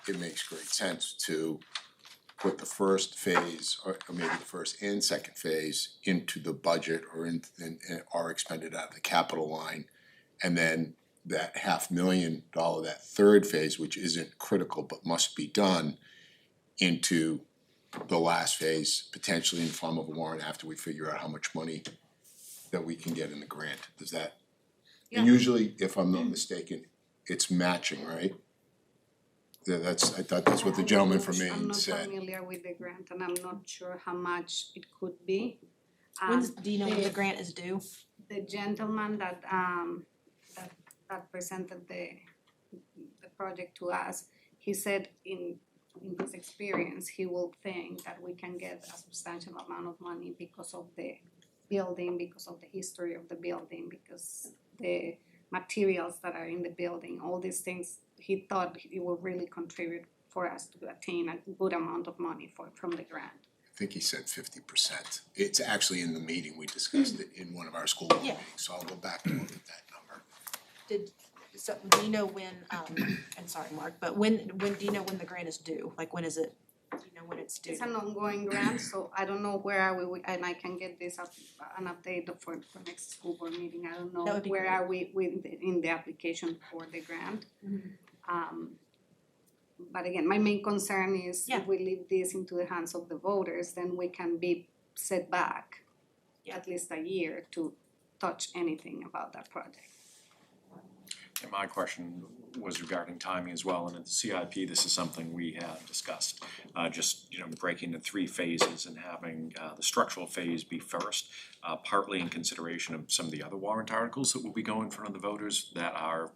it makes great sense to put the first phase, or maybe the first and second phase, into the budget or are expended out of the capital line. And then that $500,000, that third phase, which isn't critical but must be done, into the last phase, potentially in the form of a warrant after we figure out how much money that we can get in the grant. Does that? And usually, if I'm not mistaken, it's matching, right? Yeah, I thought that's what the gentleman from Maine said. I'm not familiar with the grant and I'm not sure how much it could be. Do you know when the grant is due? The gentleman that presented the project to us, he said in his experience, he will think that we can get a substantial amount of money because of the building, because of the history of the building, because the materials that are in the building, all these things, he thought it will really contribute for us to attain a good amount of money from the grant. I think he said 50%. It's actually in the meeting, we discussed it in one of our school board Yeah. meetings, so I'll go back and look at that number. Do you know when, and sorry, Mark, but when do you know when the grant is due? Like, when is it, do you know when it's due? It's an ongoing grant, so I don't know where are we, and I can get this an update for next school board meeting. I don't know That would be where great. are we in the application for the grant. But again, my main concern is if we leave this into the hands of the voters, then we can be set back at least a year to touch anything about that project. And my question was regarding timing as well, and at the CIP, this is something we have discussed. Just, breaking the 3 phases and having the structural phase be first, partly in consideration of some of the other warrant articles that will be going in front of the voters that are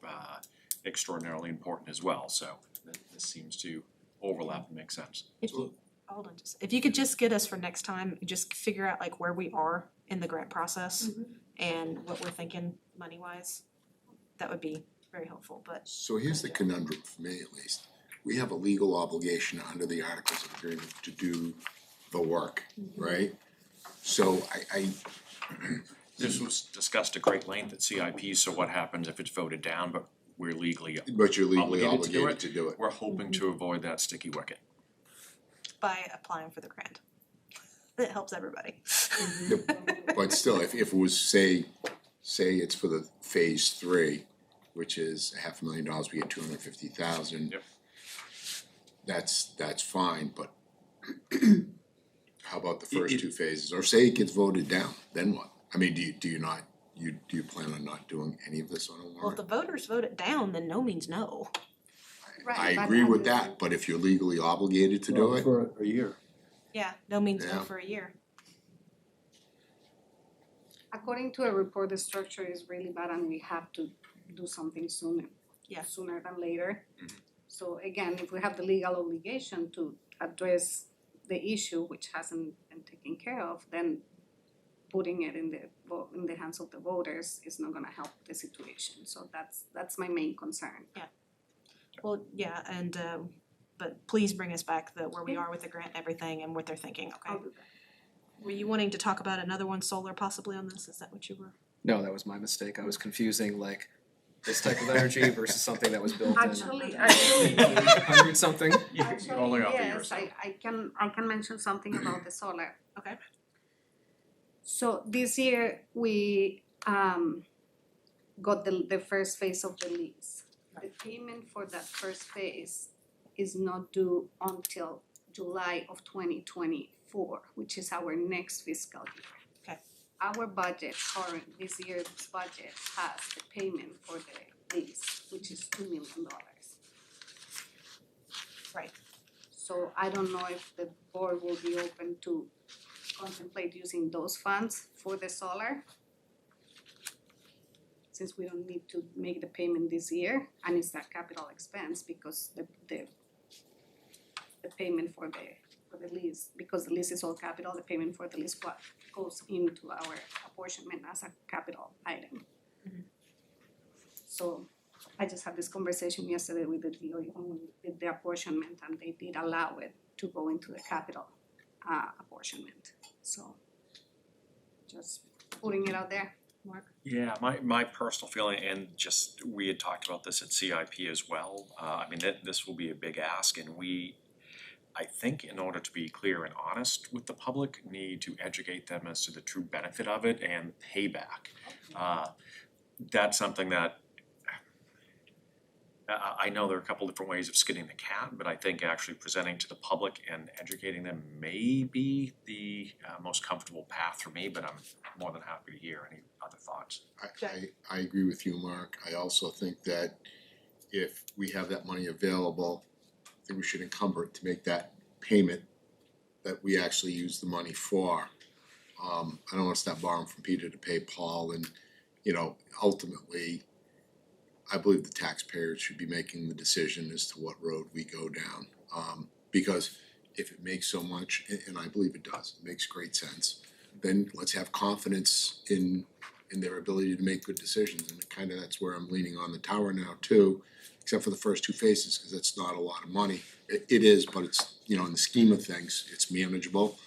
extraordinarily important as well, so this seems to overlap and make sense. If you could just get us for next time, just figure out like where we are in the grant process and what we're thinking money-wise, that would be very helpful, but. So here's the conundrum for me at least. We have a legal obligation under the Articles of Agreement to do the work, right? So I This was discussed at great length at CIP, so what happens if it's voted down, but we're legally But you're legally obligated obligated to do it. We're hoping to avoid that sticky wicket. By applying for the grant. It helps everybody. But still, if it was, say it's for the phase 3, which is $500,000, we get $250,000. Yep. That's fine, but how about the first 2 phases? Or say it gets voted down, then what? I mean, do you plan on not doing any of this on a warrant? Well, if the voters vote it down, then no means no. I agree with that, but if you're legally obligated to do it. For a year. Yeah, no means no Yeah. for a year. According to a report, the structure is really bad and we have to do something sooner. Yeah. Sooner than later. So again, if we have the legal obligation to address the issue which hasn't been taken care of, then putting it in the hands of the voters is not gonna help the situation. So that's my main concern. Well, yeah, and but please bring us back where we are with the grant and everything and what they're thinking, okay? I'll do that. Were you wanting to talk about another one, solar possibly on this? Is that what you were? No, that was my mistake. I was confusing like this type of energy versus something that was built in Actually, 100 something. Only off a year or yes, so. I can mention something about the solar. Okay. So this year we got the first phase of the lease. The payment for that first phase is not due until July of 2024, which is our next fiscal year. Okay. Our budget, this year's budget has the payment for the lease, which is $2 million. Right. So I don't know if the board will be open to contemplate using those funds for the solar, since we don't need to make the payment this year, and it's a capital expense because the payment for the lease, because the lease is all capital, the payment for the lease goes into our apportionment as a capital item. So I just had this conversation yesterday with the DOE when we did the apportionment, and they did allow it to go into the capital apportionment. So just putting it out there. Mark? Yeah, my personal feeling, and just, we had talked about this at CIP as well, I mean, this will be a big ask, and I think in order to be clear and honest with the public, need to educate them as to the true benefit of it and payback. That's something that I know there are a couple different ways of skinning the cat, but I think actually presenting to the public and educating them may be the most comfortable path for me, but I'm more than happy to hear any other thoughts. I agree with you, Mark. I also think that if we have that money available, I think we should encumber it to make that payment that we actually use the money for. I don't wanna stop borrowing from Peter to pay Paul, and, ultimately, I believe the taxpayers should be making the decision as to what road we go down. Because if it makes so much, and I believe it does, it makes great sense, then let's have confidence in their ability to make good decisions. And kinda that's where I'm leaning on the tower now too, except for the first two phases, cause it's not a lot of money. It is, but it's, in the scheme of things, it's manageable.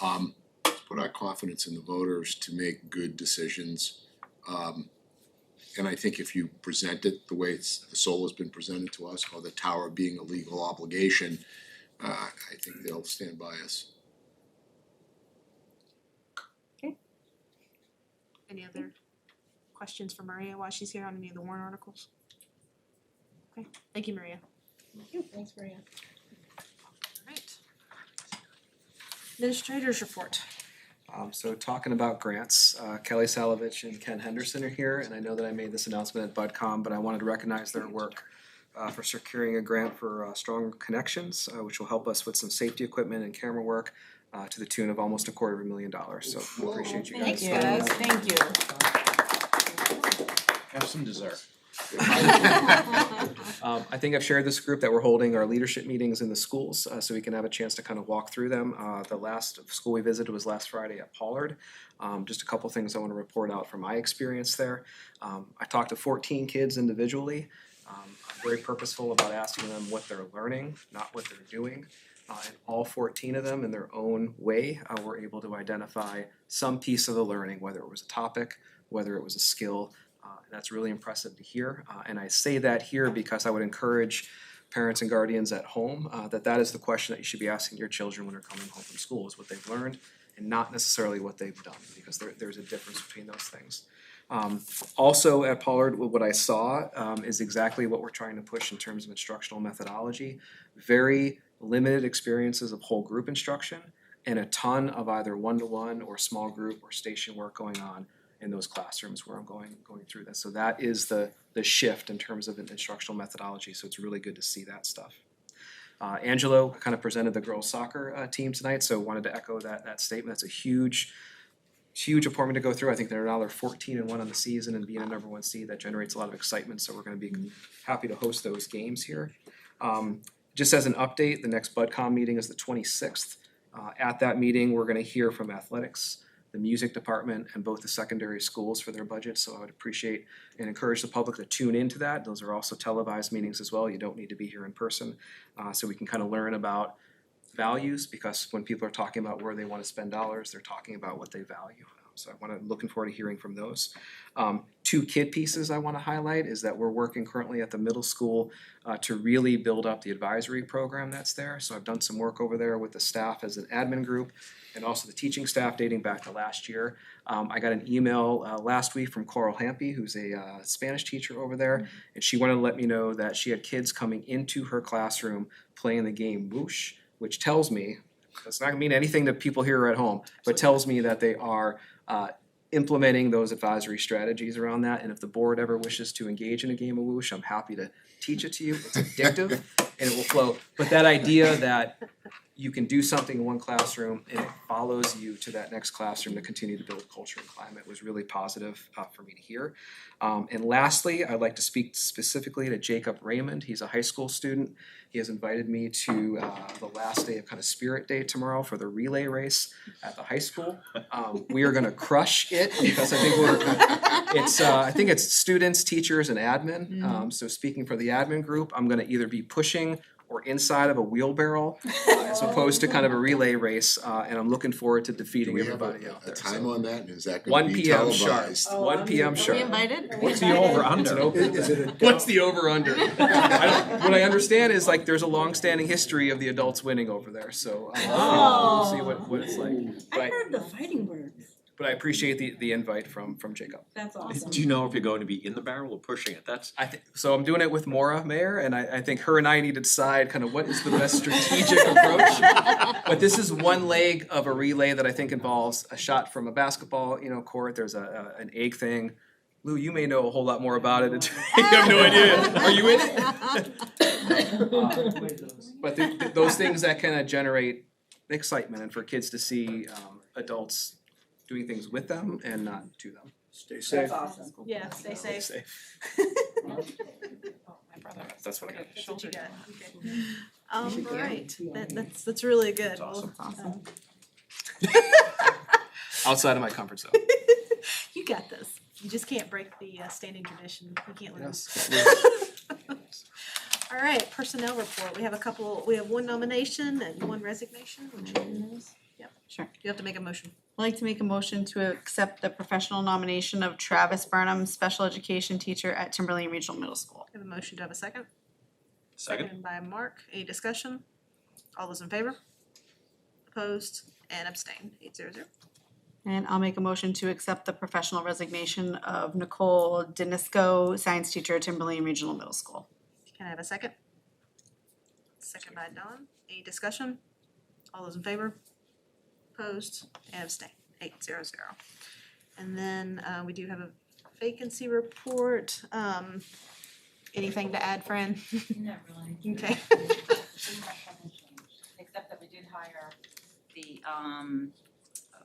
Let's put our confidence in the voters to make good decisions. And I think if you present it the way the soul has been presented to us, or the tower being a legal obligation, I think they'll stand by us. Any other questions for Maria while she's here on any of the warrant articles? Okay, thank you, Maria. Thanks, Maria. Alright. Administrators report. So talking about grants, Kelly Salovich and Ken Henderson are here, and I know that I made this announcement at BudCom, but I wanted to recognize their work for securing a grant for Strong Connections, which will help us with some safety equipment and camera work to the tune of almost $250,000. So we appreciate you guys. Thank you. Have some dessert. I think I've shared this group that we're holding our leadership meetings in the schools, so we can have a chance to kind of walk through them. The last school we visited was last Friday at Pollard. Just a couple things I want to report out from my experience there. I talked to 14 kids individually. I'm very purposeful about asking them what they're learning, not what they're doing. And all 14 of them in their own way were able to identify some piece of the learning, whether it was a topic, whether it was a skill. And that's really impressive to hear. And I say that here because I would encourage parents and guardians at home that is the question that you should be asking your children when they're coming home from school, is what they've learned and not necessarily what they've done, because there's a difference between those things. Also at Pollard, what I saw is exactly what we're trying to push in terms of instructional methodology. Very limited experiences of whole group instruction and a ton of either one-to-one or small group or station work going on in those classrooms where I'm going through this. So that is the shift in terms of an instructional methodology, so it's really good to see that stuff. Angelo kind of presented the girls soccer team tonight, so wanted to echo that statement. That's a huge appointment to go through. I think they're now 14-1 on the season, and being a number one seed, that generates a lot of excitement, so we're gonna be happy to host those games here. Just as an update, the next BudCom meeting is the 26th. At that meeting, we're gonna hear from athletics, the music department, and both the secondary schools for their budgets, so I would appreciate and encourage the public to tune into that. Those are also televised meetings as well. You don't need to be here in person, so we can kind of learn about values, because when people are talking about where they want to spend dollars, they're talking about what they value. So looking forward to hearing from those. Two kid pieces I want to highlight is that we're working currently at the middle school to really build up the advisory program that's there. So I've done some work over there with the staff as an admin group, and also the teaching staff dating back to last year. I got an email last week from Coral Hampy, who's a Spanish teacher over there, and she wanted to let me know that she had kids coming into her classroom playing the game Whoosh, which tells me, that's not gonna mean anything to people here at home, but tells me that they are implementing those advisory strategies around that. And if the board ever wishes to engage in a game of Whoosh, I'm happy to teach it to you. It's addictive and it will flow. But that idea that you can do something in one classroom and it follows you to that next classroom to continue to build culture and climate was really positive for me to hear. And lastly, I'd like to speak specifically to Jacob Raymond. He's a high school student. He has invited me to the last day of kind of Spirit Day tomorrow for the relay race at the high school. We are gonna crush it because I think it's students, teachers, and admin. So speaking for the admin group, I'm gonna either be pushing or inside of a wheelbarrow as opposed to kind of a relay race, and I'm looking forward to defeating everybody out there. A time on that, and is that gonna 1 be p.m. sharp. televised? 1 p.m. sharp. Are we invited? What's the over-under? What's the over-under? What I understand is like there's a long-standing history of the adults winning over there, so we'll see what it's like. But I heard the fighting birds. But I appreciate the invite from Jacob. That's awesome. Do you know if you're going to be in the barrel or pushing it? So I'm doing it with Maura Mayer, and I think her and I need to decide kind of what is the best strategic approach. But this is one leg of a relay that I think involves a shot from a basketball, court. There's an egg thing. Lou, you may know a whole lot more about it. You have no idea. Are you in it? But those things that kind of generate excitement, and for kids to see adults doing things with them and not to them. Stay safe. That's awesome. Yeah, stay safe. That's what I got. That's what you got. Okay. Right. That's really good. That's awesome. Well, Outside of my comfort zone. you got this. You just can't break the standing tradition. You can't lose. All right, personnel report. We have one nomination and one resignation, which is, yep. Sure. You have to make a motion. I'd like to make a motion to accept the professional nomination of Travis Burnham, special education teacher at Timberlane Regional Middle School. Have a motion, do I have a second? Second. Seconded by Mark. Any discussion? All those in favor? Opposed and abstained, 8-0. And I'll make a motion to accept the professional resignation of Nicole Denisco, science teacher at Timberlane Regional Middle School. Can I have a second? Second by Dawn. Any discussion? All those in favor? Opposed and abstained, 8-0. And then we do have a vacancy report. Anything to add, Fran? Not really. Okay. Except that we did hire the, oh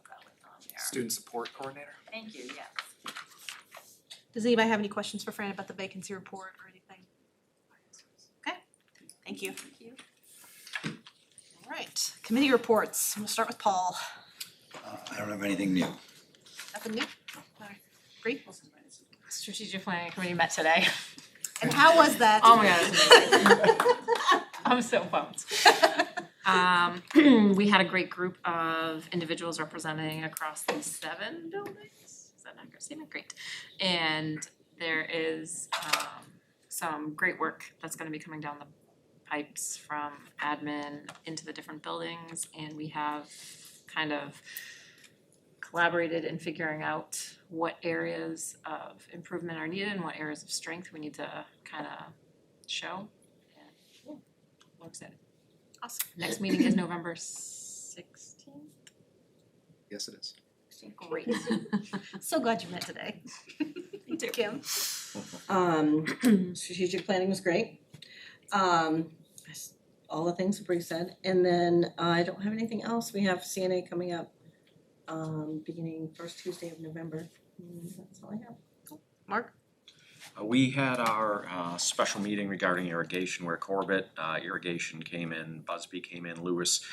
God, what's on there? Student support coordinator. Thank you, yes. Does anybody have any questions for Fran about the vacancy report or anything? Okay, thank you. Thank you. All right, committee reports. I'm gonna start with Paul. I don't have anything new. Nothing new? All right. Bree? Strategic Planning Committee met today. And how was that? Oh my God, I'm so pumped. We had a great group of individuals representing across these 7 buildings. Is that an accurate statement? Great. And there is some great work that's gonna be coming down the pipes from admin into the different buildings, and we have kind of collaborated in figuring out what areas of improvement are needed and what areas of strength we need to kind of show. And yeah, we're excited. Awesome. Next meeting is November 16th. Yes, it is. Great. So glad you met today. You too, Kim. Strategic planning was great. All the things that Bree said, and then I don't have anything else. We have CNA coming up, beginning first Tuesday of November. That's all I have. Mark? We had our special meeting regarding irrigation where Corbett irrigation came in, Busby came in, Lewis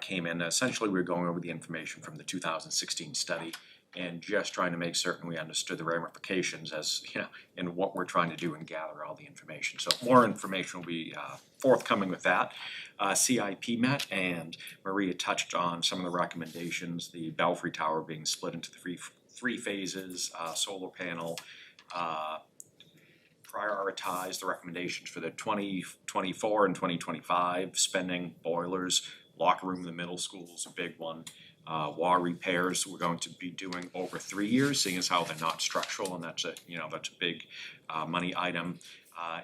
came in. Essentially, we were going over the information from the 2016 study and just trying to make certain we understood the ramifications as, you know, in what we're trying to do and gather all the information. So more information will be forthcoming with that. CIP met and Maria touched on some of the recommendations, the Belfry Tower being split into three phases, solar panel, prioritize the recommendations for the 2024 and 2025 spending, boilers, locker room in the middle school is a big one. Wall repairs we're going to be doing over 3 years, seeing as how they're not structural, and that's a big money item.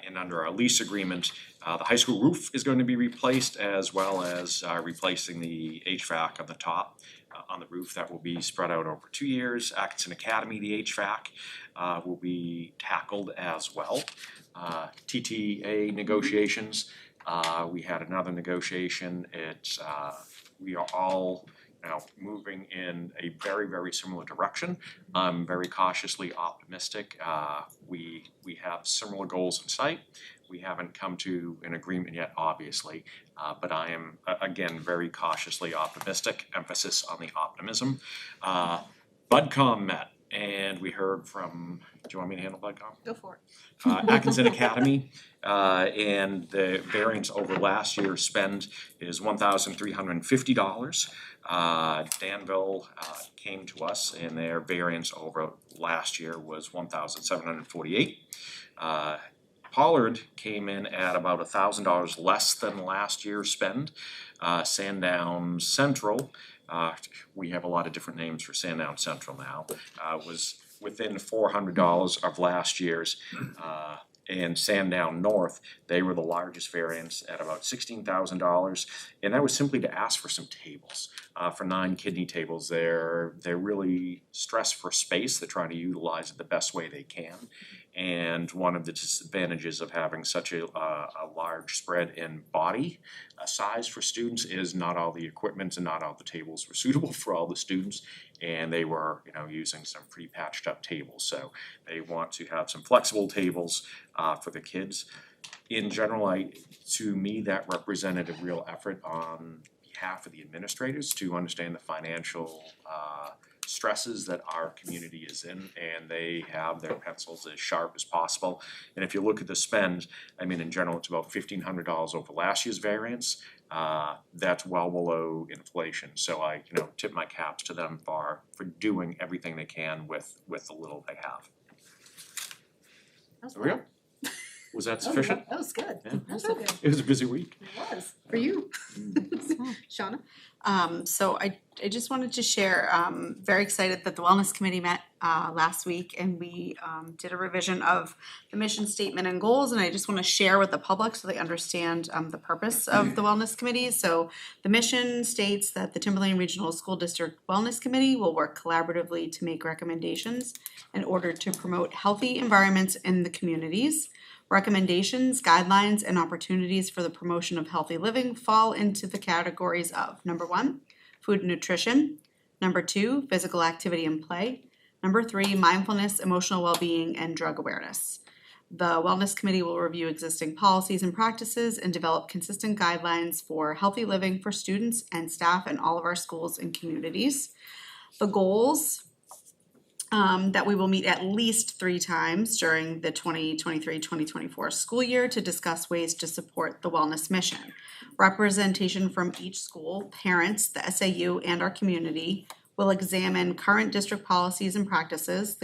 And under our lease agreement, the high school roof is going to be replaced, as well as replacing the HVAC on the top on the roof. That will be spread out over 2 years. Atkinson Academy, the HVAC will be tackled as well. TTA negotiations, we had another negotiation. We are all now moving in a very, very similar direction. I'm very cautiously optimistic. We have similar goals in sight. We haven't come to an agreement yet, obviously, but I am, again, very cautiously optimistic, emphasis on the optimism. BudCom met, and we heard from, do you want me to handle BudCom? Go for it. Atkinson Academy, and the variance over last year's spend is $1,350. Danville came to us, and their variance over last year was $1,748. Pollard came in at about $1,000 less than last year's spend. Sandown Central, we have a lot of different names for Sandown Central now, was within $400 of last year's. And Sandown North, they were the largest variance at about $16,000, and that was simply to ask for some tables. For 9 kidney tables, they're really stressed for space. They're trying to utilize it the best way they can. And one of the disadvantages of having such a large spread in body size for students is not all the equipment and not all the tables were suitable for all the students. And they were, using some pre-patched up tables. So they want to have some flexible tables for the kids. In general, to me, that represented a real effort on behalf of the administrators to understand the financial stresses that our community is in, and they have their pencils as sharp as possible. And if you look at the spend, I mean, in general, it's about $1,500 over last year's variance. That's well below inflation, so I, tip my caps to them for doing everything they can with the little they have. There we go. Was that sufficient? That was good. Yeah. That was so good. It was a busy week. It was, for you. Shauna? So I just wanted to share, very excited that the Wellness Committee met last week and we did a revision of the mission statement and goals, and I just want to share with the public so they understand the purpose of the Wellness Committee. So the mission states that the Timberlane Regional School District Wellness Committee will work collaboratively to make recommendations in order to promote healthy environments in the communities. Recommendations, guidelines, and opportunities for the promotion of healthy living fall into the categories of: number 1, food and nutrition; number 2, physical activity and play; number 3, mindfulness, emotional well-being, and drug awareness. The Wellness Committee will review existing policies and practices and develop consistent guidelines for healthy living for students and staff in all of our schools and communities. The goals that we will meet at least 3 times during the 2023-2024 school year to discuss ways to support the wellness mission. Representation from each school, parents, the SAU, and our community will examine current district policies and practices.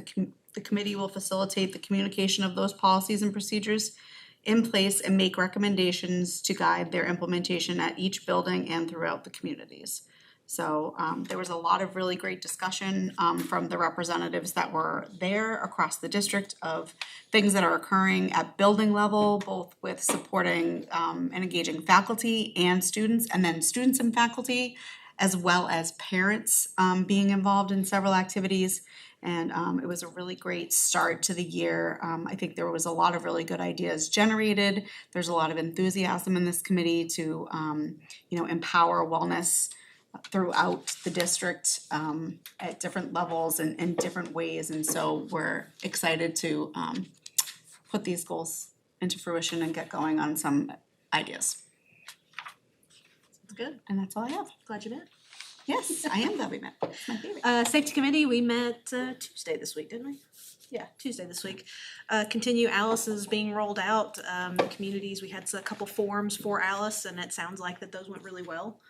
The committee will facilitate the communication of those policies and procedures in place and make recommendations to guide their implementation at each building and throughout the communities. So there was a lot of really great discussion from the representatives that were there across the district of things that are occurring at building level, both with supporting and engaging faculty and students, and then students and faculty, as well as parents being involved in several activities. And it was a really great start to the year. I think there was a lot of really good ideas generated. There's a lot of enthusiasm in this committee to empower wellness throughout the district at different levels and in different ways, and so we're excited to put these goals into fruition and get going on some ideas. That's good. And that's all I have. Glad you met. Yes, I am glad we met. It's my favorite. Safety Committee, we met Tuesday this week, didn't we? Yeah, Tuesday this week. Continue, Alice is being rolled out. The communities, we had a couple forums for Alice, and it sounds like that those went really well.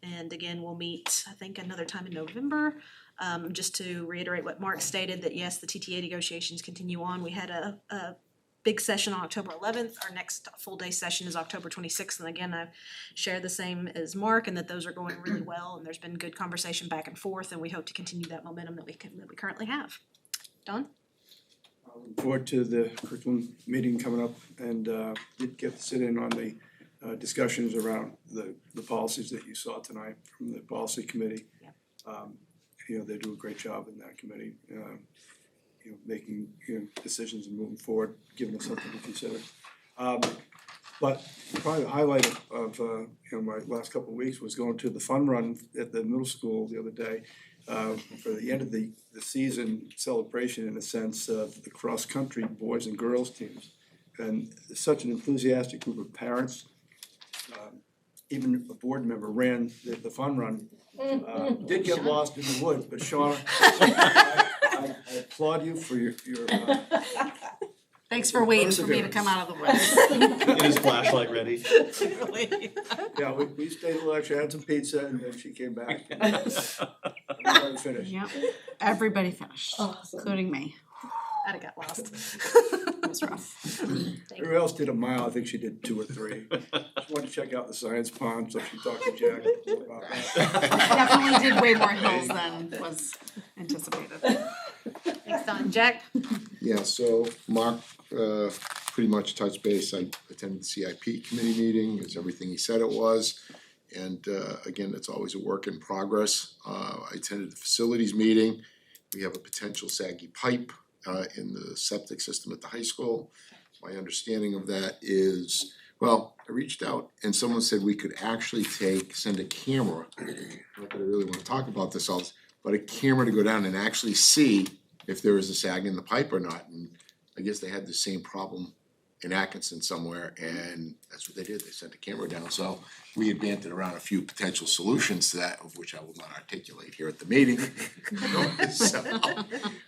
And again, we'll meet, I think, another time in November. Just to reiterate what Mark stated, that yes, the TTA negotiations continue on. We had a big session on October 11th. Our next full day session is October 26th. And again, I share the same as Mark, and that those are going really well. And there's been good conversation back and forth, and we hope to continue that momentum that we currently have. Don? I look forward to the curriculum meeting coming up, and did get to sit in on the discussions around the policies that you saw tonight from the policy committee. They do a great job in that committee, making decisions and moving forward, giving us something to consider. But probably the highlight of my last couple of weeks was going to the fun run at the middle school the other day for the end of the season celebration, in a sense, of the cross country boys and girls teams, and such an enthusiastic group of parents. Even a board member ran the fun run. Did get lost in the woods, but Shauna, I applaud you for your Thanks for waiting for me to come out of the woods. Get his flashlight ready. Really? Yeah, we stayed a little extra, had some pizza, and then she came back. Everybody finished. Yep, everybody finished, including me. I'd have got lost. It was rough. Everybody else did a mile, I think she did 2 or 3. She wanted to check out the science pond, so she talked to Jack about that. Definitely did way more hills than was anticipated. Thanks, Don. Jack? Yeah, so Mark pretty much touched base. I attended the CIP committee meeting, it's everything he said it was. And again, it's always a work in progress. I attended the facilities meeting. We have a potential saggy pipe in the septic system at the high school. My understanding of that is, well, I reached out and someone said we could actually send a camera, not that I really wanna talk about this all, but a camera to go down and actually see if there is a sag in the pipe or not. And I guess they had the same problem in Atkinson somewhere, and that's what they did, they sent a camera down, so we had bantered around a few potential solutions to that, of which I will not articulate here at the meeting.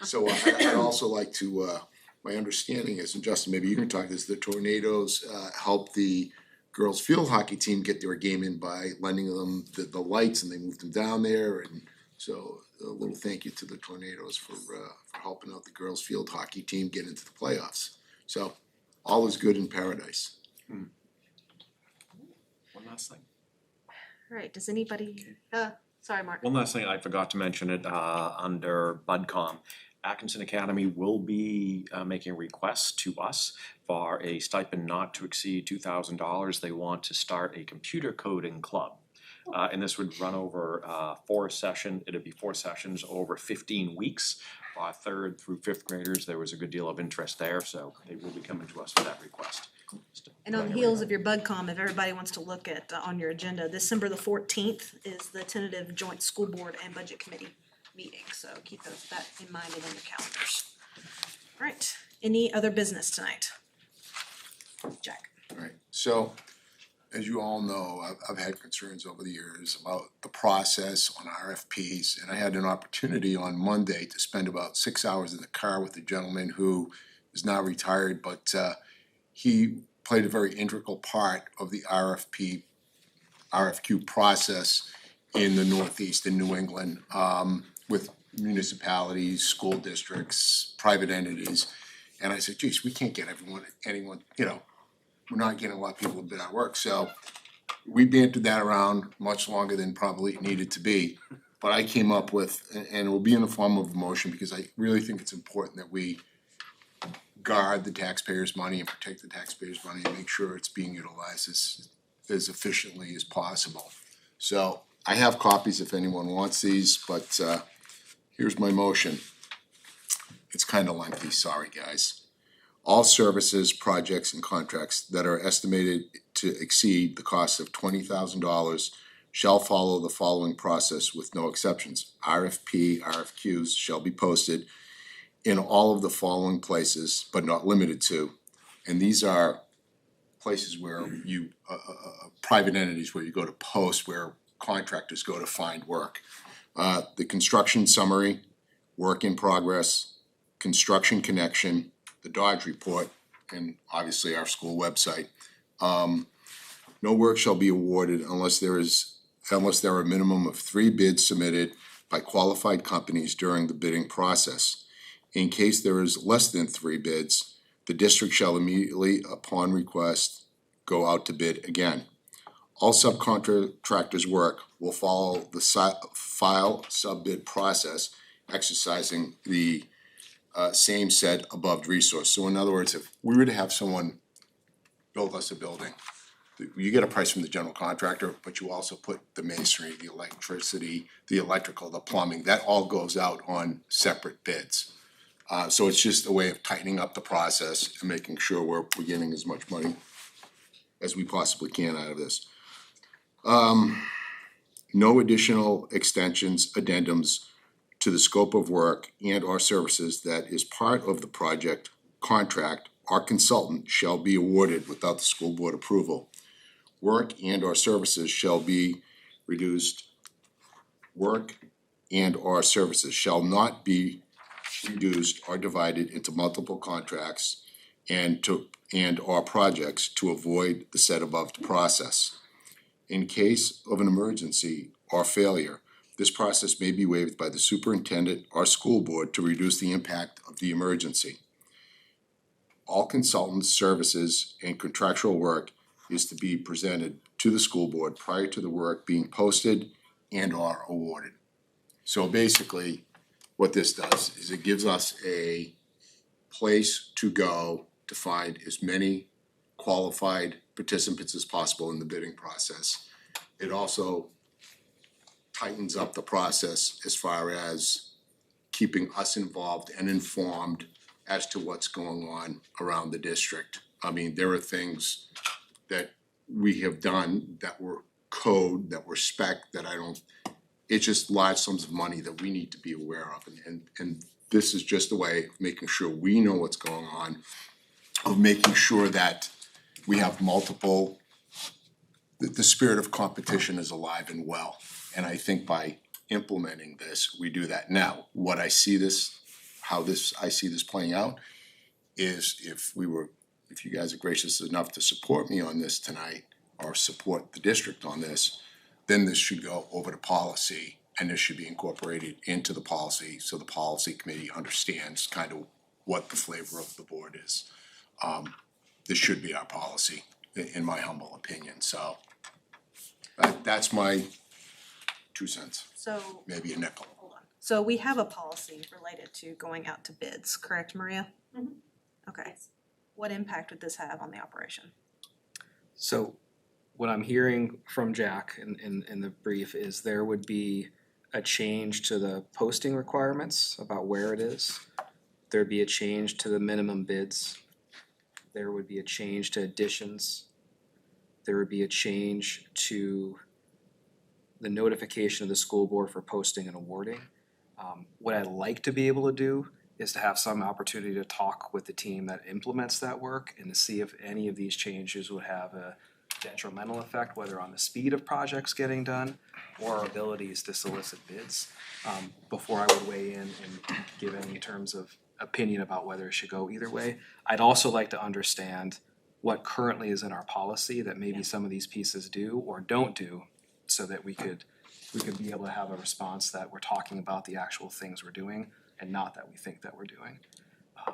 So I'd also like to, my understanding is, and Justin, maybe you can talk this, the tornadoes helped the girls field hockey team get their game in by lending them the lights, and they moved them down there, and so a little thank you to the tornadoes for helping out the girls field hockey team get into the playoffs. So all is good in paradise. One last thing. Alright, does anybody, sorry, Mark. One last thing, I forgot to mention it, under BudCom. Atkinson Academy will be making requests to us for a stipend not to exceed $2,000. They want to start a computer coding club. And this would run over it'd be 4 sessions over 15 weeks. For 3rd through 5th graders, there was a good deal of interest there, so they will be coming to us for that request. And on the heels of your BudCom, if everybody wants to look at, on your agenda, December the 14th is the tentative joint school board and budget committee meeting, so keep that in mind and in your calendars. Alright, any other business tonight? Jack? Alright, so as you all know, I've had concerns over the years about the process on RFPs, and I had an opportunity on Monday to spend about 6 hours in the car with a gentleman who is now retired, but he played a very integral part of the RFQ process in the Northeast in New England, with municipalities, school districts, private entities. And I said, geez, we can't get anyone, you know, we're not getting a lot of people to bid our work. So we bantered that around much longer than probably it needed to be. But I came up with, and it will be in the form of a motion, because I really think it's important that we guard the taxpayers' money and protect the taxpayers' money and make sure it's being utilized as efficiently as possible. So I have copies if anyone wants these, but here's my motion. It's kind of lengthy, sorry guys. All services, projects, and contracts that are estimated to exceed the cost of $20,000 shall follow the following process with no exceptions. RFQs shall be posted in all of the following places, but not limited to. And these are places where you, private entities where you go to post, where contractors go to find work. The construction summary, work in progress, construction connection, the Dodge report, and obviously our school website. No work shall be awarded unless there are a minimum of 3 bids submitted by qualified companies during the bidding process. In case there is less than 3 bids, the district shall immediately, upon request, go out to bid again. All subcontractors' work will follow the file sub-bid process, exercising the same said above resource. So in other words, if we were to have someone build us a building, you get a price from the general contractor, but you also put the masonry, the electricity, the electrical, the plumbing, that all goes out on separate bids. So it's just a way of tightening up the process and making sure we're getting as much money as we possibly can out of this. No additional extensions, addendums to the scope of work and or services that is part of the project, contract, or consultant shall be awarded without the school board approval. Work and or services shall be reduced. Work and or services shall not be reduced or divided into multiple contracts and or projects to avoid the said above process. In case of an emergency or failure, this process may be waived by the superintendent or school board to reduce the impact of the emergency. All consultants, services, and contractual work is to be presented to the school board prior to the work being posted and or awarded. So basically, what this does is it gives us a place to go to find as many qualified participants as possible in the bidding process. It also tightens up the process as far as keeping us involved and informed as to what's going on around the district. I mean, there are things that we have done that were code, that were spec, that it's just large sums of money that we need to be aware of. And this is just a way of making sure we know what's going on of making sure that we have multiple, the spirit of competition is alive and well. And I think by implementing this, we do that. Now, what I see this, I see this playing out is if you guys are gracious enough to support me on this tonight, or support the district on this, then this should go over to policy, and this should be incorporated into the policy, so the policy committee understands kind of what the flavor of the board is. This should be our policy, in my humble opinion, so that's my 2 cents, So, maybe a nickel. hold on. So we have a policy related to going out to bids, correct, Maria? Mhm. Okay. What impact would this have on the operation? So what I'm hearing from Jack in the brief is there would be a change to the posting requirements about where it is. There'd be a change to the minimum bids. There would be a change to additions. There would be a change to the notification of the school board for posting and awarding. What I'd like to be able to do is to have some opportunity to talk with the team that implements that work and to see if any of these changes would have a detrimental effect, whether on the speed of projects getting done or our abilities to solicit bids, before I would weigh in and give any terms of opinion about whether it should go either way. I'd also like to understand what currently is in our policy that maybe some of these pieces do or don't do, so that we could be able to have a response that we're talking about the actual things we're doing and not that we think that we're doing. I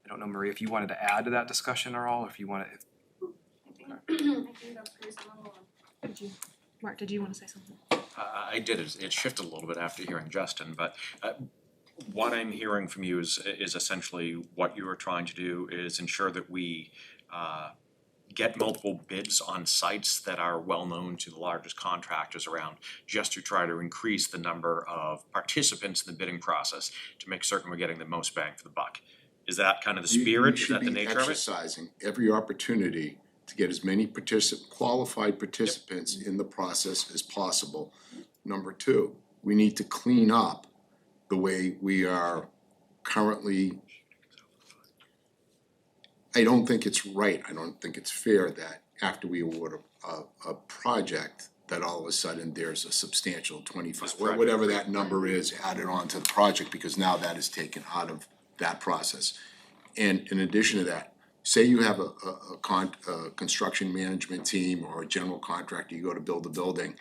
don't know, Marie, if you wanted to add to that discussion at all, if you want to. Mark, did you want to say something? I did, it shifted a little bit after hearing Justin, but what I'm hearing from you is essentially what you are trying to do is ensure that we get multiple bids on sites that are well-known to the largest contractors around, just to try to increase the number of participants in the bidding process to make certain we're getting the most bang for the buck. Is that kind of the spirit? Is that the nature of it? You should be exercising every opportunity to get as many qualified participants in the process as possible. Number two, we need to clean up the way we are currently. I don't think it's right, I don't think it's fair that after we award a project, that all of a sudden there's a substantial 25, whatever that number is, added on to the project, because now that is taken out of that process. And in addition to that, say you have a construction management team or a general contractor, you go to build a building,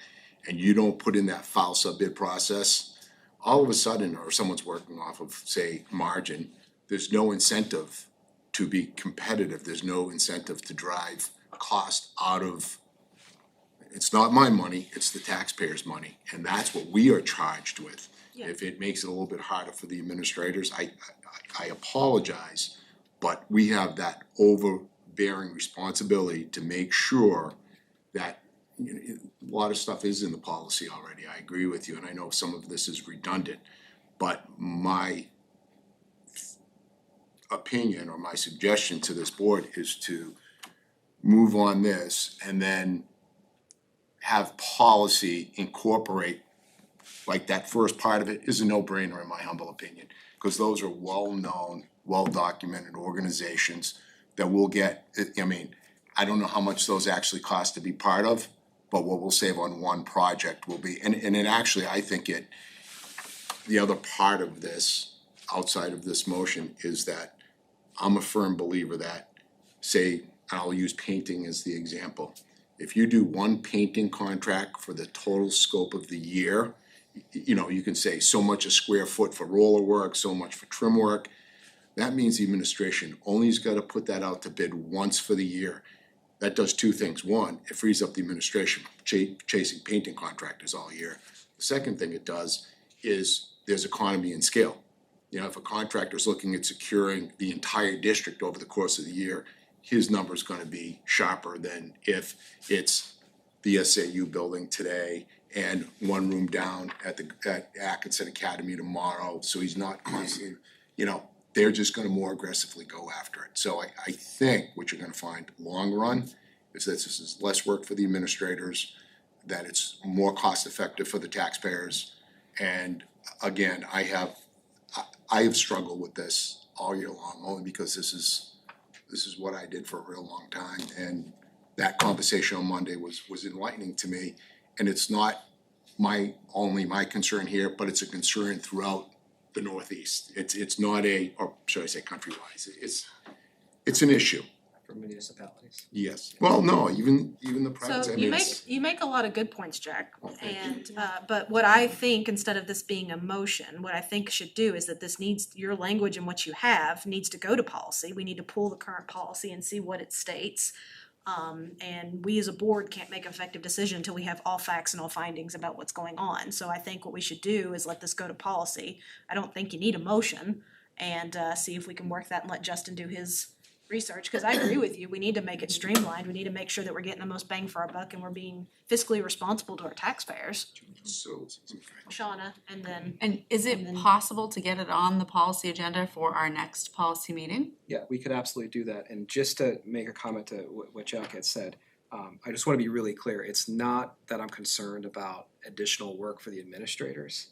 and you don't put in that foul sub-bid process, all of a sudden, or someone's working off of, say, margin, there's no incentive to be competitive, there's no incentive to drive cost out of, it's not my money, it's the taxpayers' money, and that's what we are charged with. Yeah. If it makes it a little bit harder for the administrators, I apologize, but we have that overbearing responsibility to make sure that, you know, a lot of stuff is in the policy already, I agree with you, and I know some of this is redundant, but my opinion or my suggestion to this board is to move on this and then have policy incorporate, like that first part of it is a no-brainer in my humble opinion, because those are well-known, well-documented organizations that will get, I mean, I don't know how much those actually cost to be part of, but what we'll save on one project will be, and it actually, I think the other part of this, outside of this motion, is that I'm a firm believer that, say, I'll use painting as the example. If you do one painting contract for the total scope of the year, you know, you can say so much a square foot for roller work, so much for trim work. That means the administration only's gotta put that out to bid once for the year. That does two things. One, it frees up the administration chasing painting contractors all year. The second thing it does is there's economy and scale. You know, if a contractor's looking at securing the entire district over the course of the year, his number's gonna be sharper than if it's the SAU building today and one room down at Atkinson Academy tomorrow, so he's not constantly, you know, they're just gonna more aggressively go after it. So I think what you're gonna find long run is that this is less work for the administrators, that it's more cost effective for the taxpayers, and again, I have struggled with this all year long, only because this is this is what I did for a real long time, and that conversation on Monday was enlightening to me. And it's not only my concern here, but it's a concern throughout the Northeast. It's not or should I say country-wise, it's an issue. For municipalities. Yes. Well, no, even the private. So I mean, you make a lot of good points, Jack. And but what I think, instead of this being a motion, what I think should do is that this needs, your language and what you have needs to go to policy. We need to pull the current policy and see what it states. And we as a board can't make an effective decision until we have all facts and all findings about what's going on. So I think what we should do is let this go to policy. I don't think you need a motion, and see if we can work that and let Justin do his research, because I agree with you, we need to make it streamlined, we need to make sure that we're getting the most bang for our buck and we're being fiscally responsible to our taxpayers. So, Shauna, and then. And is it possible to get it on the policy agenda for our next policy meeting? Yeah, we could absolutely do that. And just to make a comment to what Jack had said, I just want to be really clear. It's not that I'm concerned about additional work for the administrators.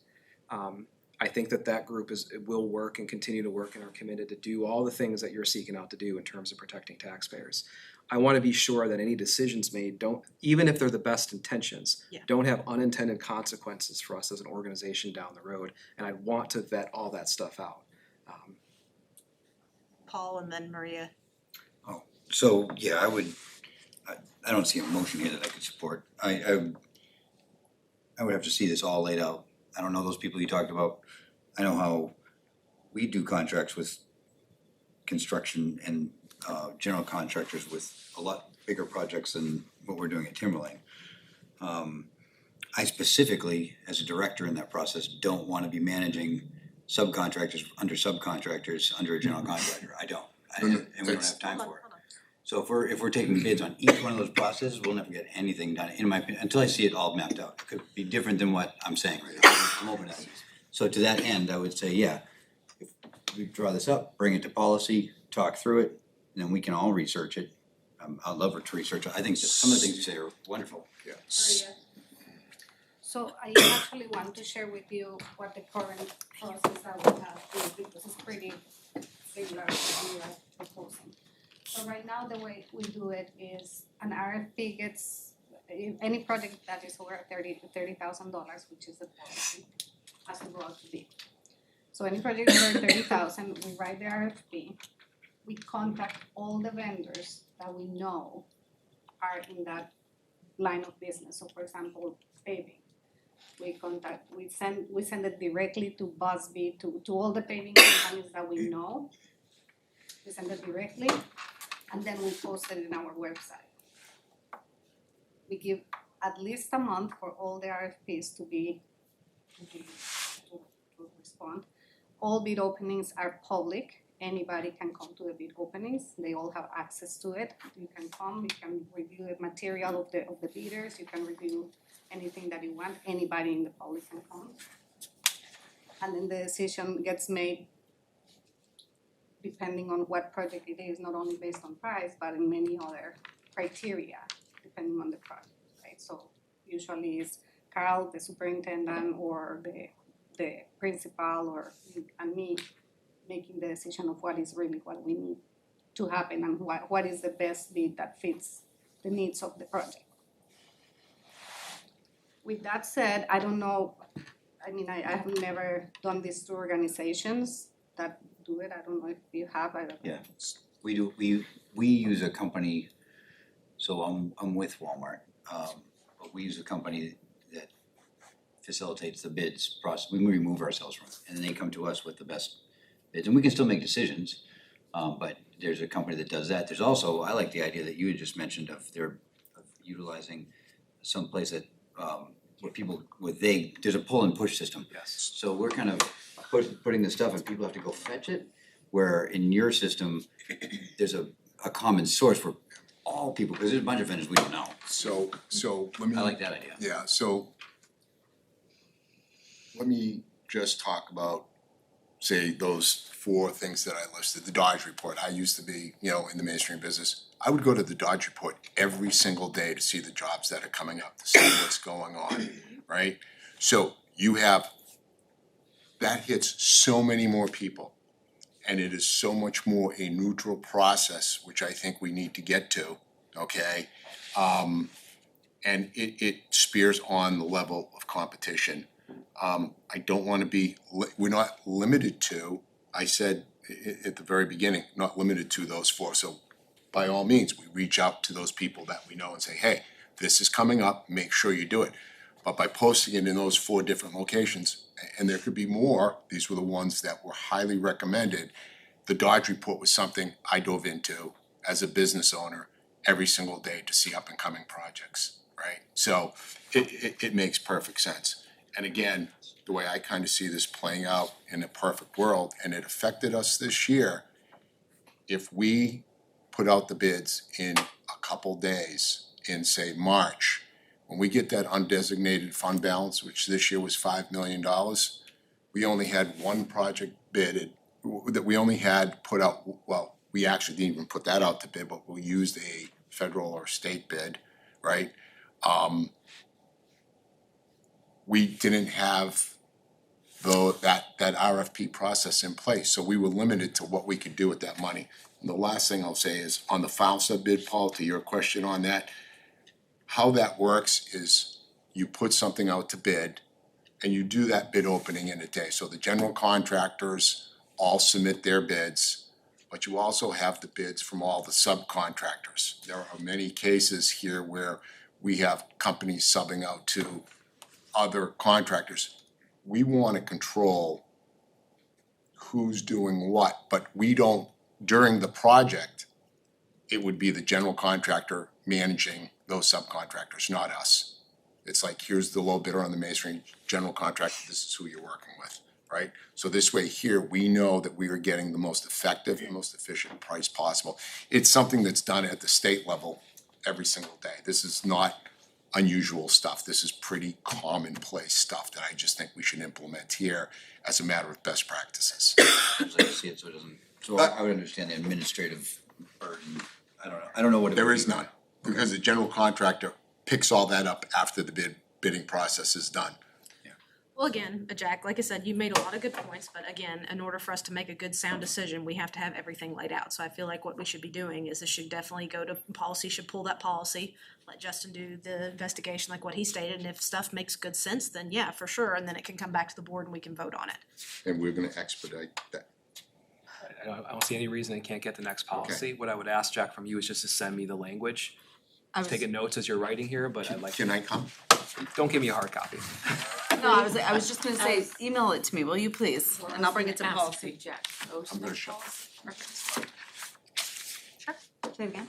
I think that group will work and continue to work and are committed to do all the things that you're seeking out to do in terms of protecting taxpayers. I want to be sure that any decisions made even if they're the best intentions, don't have unintended consequences for us as an organization down the road. And I want to vet all that stuff out. Paul and then Maria. So, yeah, I don't see a motion here that I could support. I would have to see this all laid out. I don't know those people you talked about. I know how we do contracts with construction and general contractors with a lot bigger projects than what we're doing at Timberlane. I specifically, as a director in that process, don't want to be managing subcontractors under a general contractor. I don't. And we don't have time for it. So if we're taking bids on each one of those processes, we'll never get anything done, in my opinion, until I see it all mapped out. It could be different than what I'm saying right now. I'm open to that. So to that end, I would say, yeah, if we draw this up, bring it to policy, talk through it, and then we can all research it. I'd love to research it. I think some of the things you say are wonderful. Yeah. So I actually want to share with you what the current process that we have is, because it's pretty similar to what you are proposing. So right now, the way we do it is an RFP gets, any project that is over $30,000, which is the policy, has to go out to bid. So any project over 30,000, we write the RFP, we contact all the vendors that we know are in that line of business. So for example, paving. We send it directly to Busby, to all the paving companies that we know. We send it directly, and then we post it in our website. We give at least a month for all the RFPs to respond. All bid openings are public. Anybody can come to the bid openings. They all have access to it. You can come, you can review the material of the bidders, you can review anything that you want. Anybody in the public can come. And then the decision gets made depending on what project it is, not only based on price, but in many other criteria, depending on the project, right? So usually it's Carl, the superintendent, or the principal, and me making the decision of what is really what we need to happen and what is the best bid that fits the needs of the project. With that said, I don't know, I mean, I have never done this to organizations that do it. I don't know if you have. I don't know. Yeah, we do. We use a company. So I'm with Walmart, but we use a company that facilitates the bids process. We remove ourselves from it, and then they come to us with the best bids, and we can still make decisions. But there's a company that does that. There's also, I like the idea that you had just mentioned of utilizing some place that there's a pull and push system. Yes. So we're kind of putting the stuff and people have to go fetch it, where in your system, there's a common source for all people, because there's a bunch of vendors we don't know. So let me. I like that idea. Yeah, so let me just talk about, say, those 4 things that I listed. The Dodge report. I used to be, in the mainstream business. I would go to the Dodge report every single day to see the jobs that are coming up, to see what's going on, right? So that hits so many more people. And it is so much more a neutral process, which I think we need to get to, okay? And it spears on the level of competition. I don't wanna be, we're not limited to, I said at the very beginning, not limited to those four. So by all means, we reach out to those people that we know and say, hey, this is coming up, make sure you do it. But by posting it in those 4 different locations, and there could be more, these were the ones that were highly recommended. The Dodge Report was something I dove into as a business owner every single day to see up and coming projects, right? So it makes perfect sense. And again, the way I kind of see this playing out in a perfect world, and it affected us this year, if we put out the bids in a couple days in, say, March, when we get that undesignated fund balance, which this year was $5 million, we only had one project bidded, that we only had put out, well, we actually didn't even put that out to bid, but we used a federal or state bid, right? We didn't have that RFP process in place, so we were limited to what we could do with that money. And the last thing I'll say is, on the FAFSA bid, Paul, to your question on that, how that works is you put something out to bid, and you do that bid opening in a day. So the general contractors all submit their bids, but you also have the bids from all the subcontractors. There are many cases here where we have companies subbing out to other contractors. We wanna control who's doing what, but we don't, during the project, it would be the general contractor managing those subcontractors, not us. It's like, here's the low bidder on the masonry, general contractor, this is who you're working with, right? So this way here, we know that we are getting the most effective and most efficient price possible. It's something that's done at the state level every single day. This is not unusual stuff. This is pretty commonplace stuff that I just think we should implement here as a matter of best practices. I'd like to see it so it doesn't, so I would understand the administrative burden. I don't know what it would be. There is none, because the general contractor picks all that up after the bidding process is done. Well, again, Jack, like I said, you made a lot of good points, but again, in order for us to make a good sound decision, we have to have everything laid out. So I feel like what we should be doing is this should definitely go to policy, should pull that policy, let Justin do the investigation like what he stated, and if stuff makes good sense, then yeah, for sure, and then it can come back to the board and we can vote on it. And we're gonna expedite that. I don't see any reason it can't get the next policy. What I would ask, Jack, from you is just to send me the language. I'm taking notes as you're writing here, but I'd like. Can I come? Don't give me a hard copy. No, I was just gonna say, email it to me, will you please? And I'll bring it to policy. Jack, I'm gonna show. Sure. Say it again.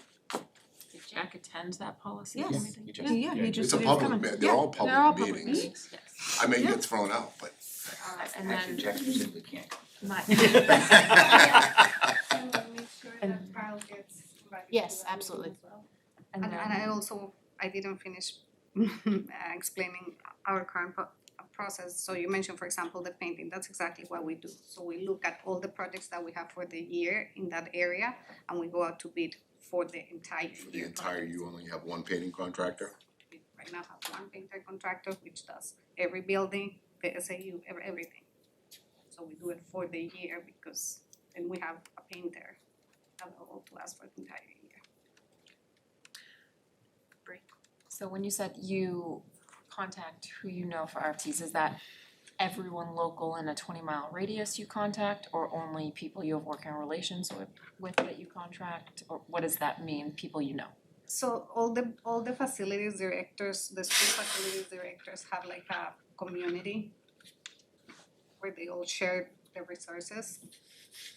Did Jack attend that policy Yes. meeting? Yeah, he just It's a he was public, coming. they're all They're all public public meetings. Yes. I may get thrown out, but. And Actually, then Jack specifically can't. my. that file gets provided Yes, to the absolutely. as well. And And then, I also, I didn't finish explaining our current process. So you mentioned, for example, the painting, that's exactly what we do. So we look at all the projects that we have for the year in that area, and we go out to bid for the entire For the year. entire, you only have one painting contractor? We right now have one painter contractor which does every building, the SAU, everything. So we do it for the year because then we have a painter available to us for the entire year. so when you said you contact who you know for RFTs, is that everyone local in a 20-mile radius you contact, or only people you have working relations with that you contract, or what does that mean, people you know? So all the facilities directors, the school facilities directors have like a community where they all share their resources,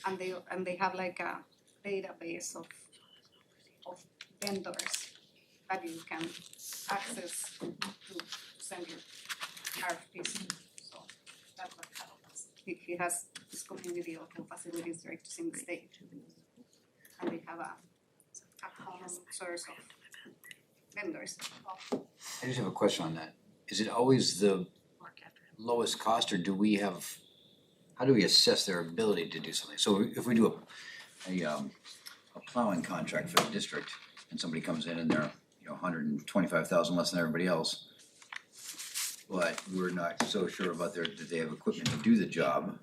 and they have like a database of vendors that you can access to send your RFPs. So that's what happens. He has this community of the facilities directors in the state, and they have a common source of vendors. I just have a question on that. Is it always the lowest cost, or how do we assess their ability to do something? So if we do a plowing contract for the district, and somebody comes in and they're, $125,000 less than everybody else, but we're not so sure about that they have equipment to do the job,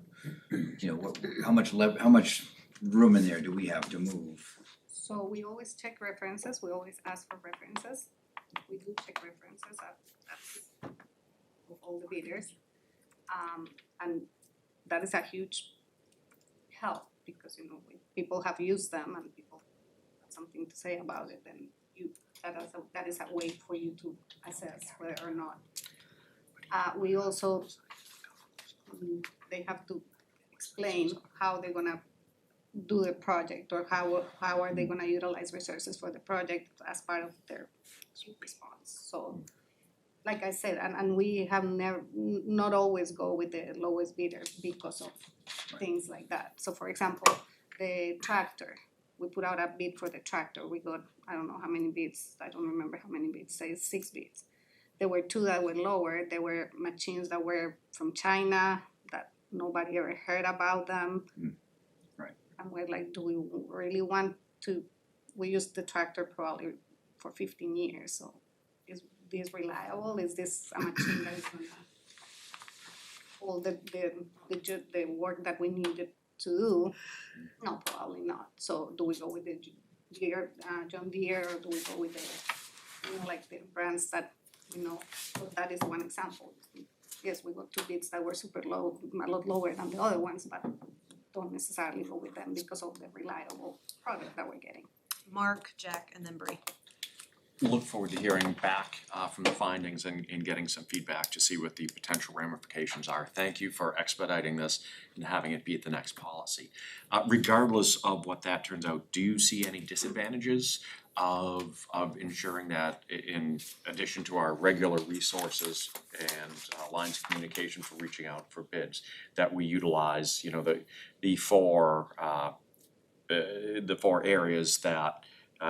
you know, how much room in there do we have to move? So we always check references, we always ask for references. We do check references of all the bidders. And that is a huge help because, you know, people have used them and people have something to say about it, and that is a way for you to assess whether or not. We also, they have to explain how they're gonna do the project or how are they gonna utilize resources for the project as part of their response. So, like I said, and we have not always go with the lowest bidder because of things like that. So for example, the tractor, we put out a bid for the tractor, we got, I don't know how many bids, I don't remember how many bids, say 6 bids. There were 2 that were lower, there were machines that were from China that nobody ever heard about them. Right. And we're like, do we really want to, we used the tractor probably for 15 years, so is this reliable? Is this a machine that is gonna hold the work that we needed to do? No, probably not. So do we go with the John Deere, or do we go with the, you know, like the brands that, you know, so that is one example. Yes, we got 2 bids that were super low, a lot lower than the other ones, but don't necessarily go with them because of the reliable product that we're getting. Mark, Jack, and then Bree. Look forward to hearing back from the findings and getting some feedback to see what the potential ramifications are. Thank you for expediting this and having it be at the next policy. Regardless of what that turns out, do you see any disadvantages of ensuring that in addition to our regular resources and lines of communication for reaching out for bids, that we utilize, you know, the four areas that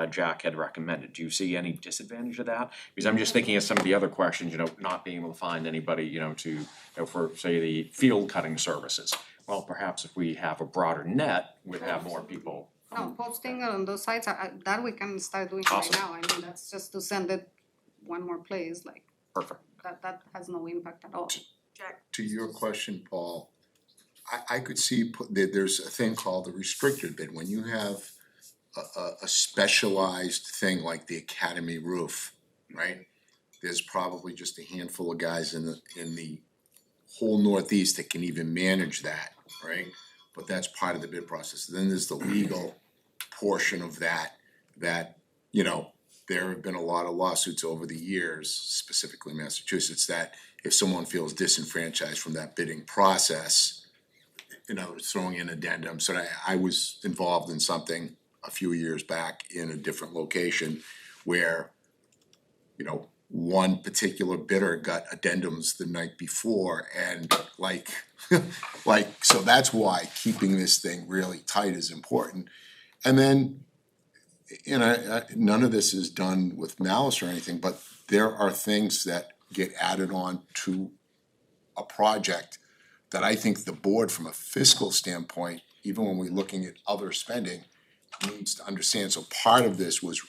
Jack had recommended? Do you see any disadvantage of that? Because I'm just thinking of some of the other questions, you know, not being able to find anybody, you know, to, you know, for say the field cutting services. Well, perhaps if we have a broader net, we'd have more people. No, posting on those sites, that we can start doing Awesome. right now. I mean, that's just to send it one more place, like. Perfect. That has no impact at all. Jack. To your question, Paul, I could see there's a thing called the restricted bid. When you have a specialized thing like the academy roof, right? There's probably just a handful of guys in the whole Northeast that can even manage that, right? But that's part of the bid process. Then there's the legal portion of that, you know, there have been a lot of lawsuits over the years, specifically in Massachusetts, that if someone feels disenfranchised from that bidding process, you know, throwing in addendums. So I was involved in something a few years back in a different location where, you know, one particular bidder got addendums the night before, and like so that's why keeping this thing really tight is important. And then, you know, none of this is done with malice or anything, but there are things that get added on to a project that I think the board, from a fiscal standpoint, even when we're looking at other spending, needs to understand. So part of this was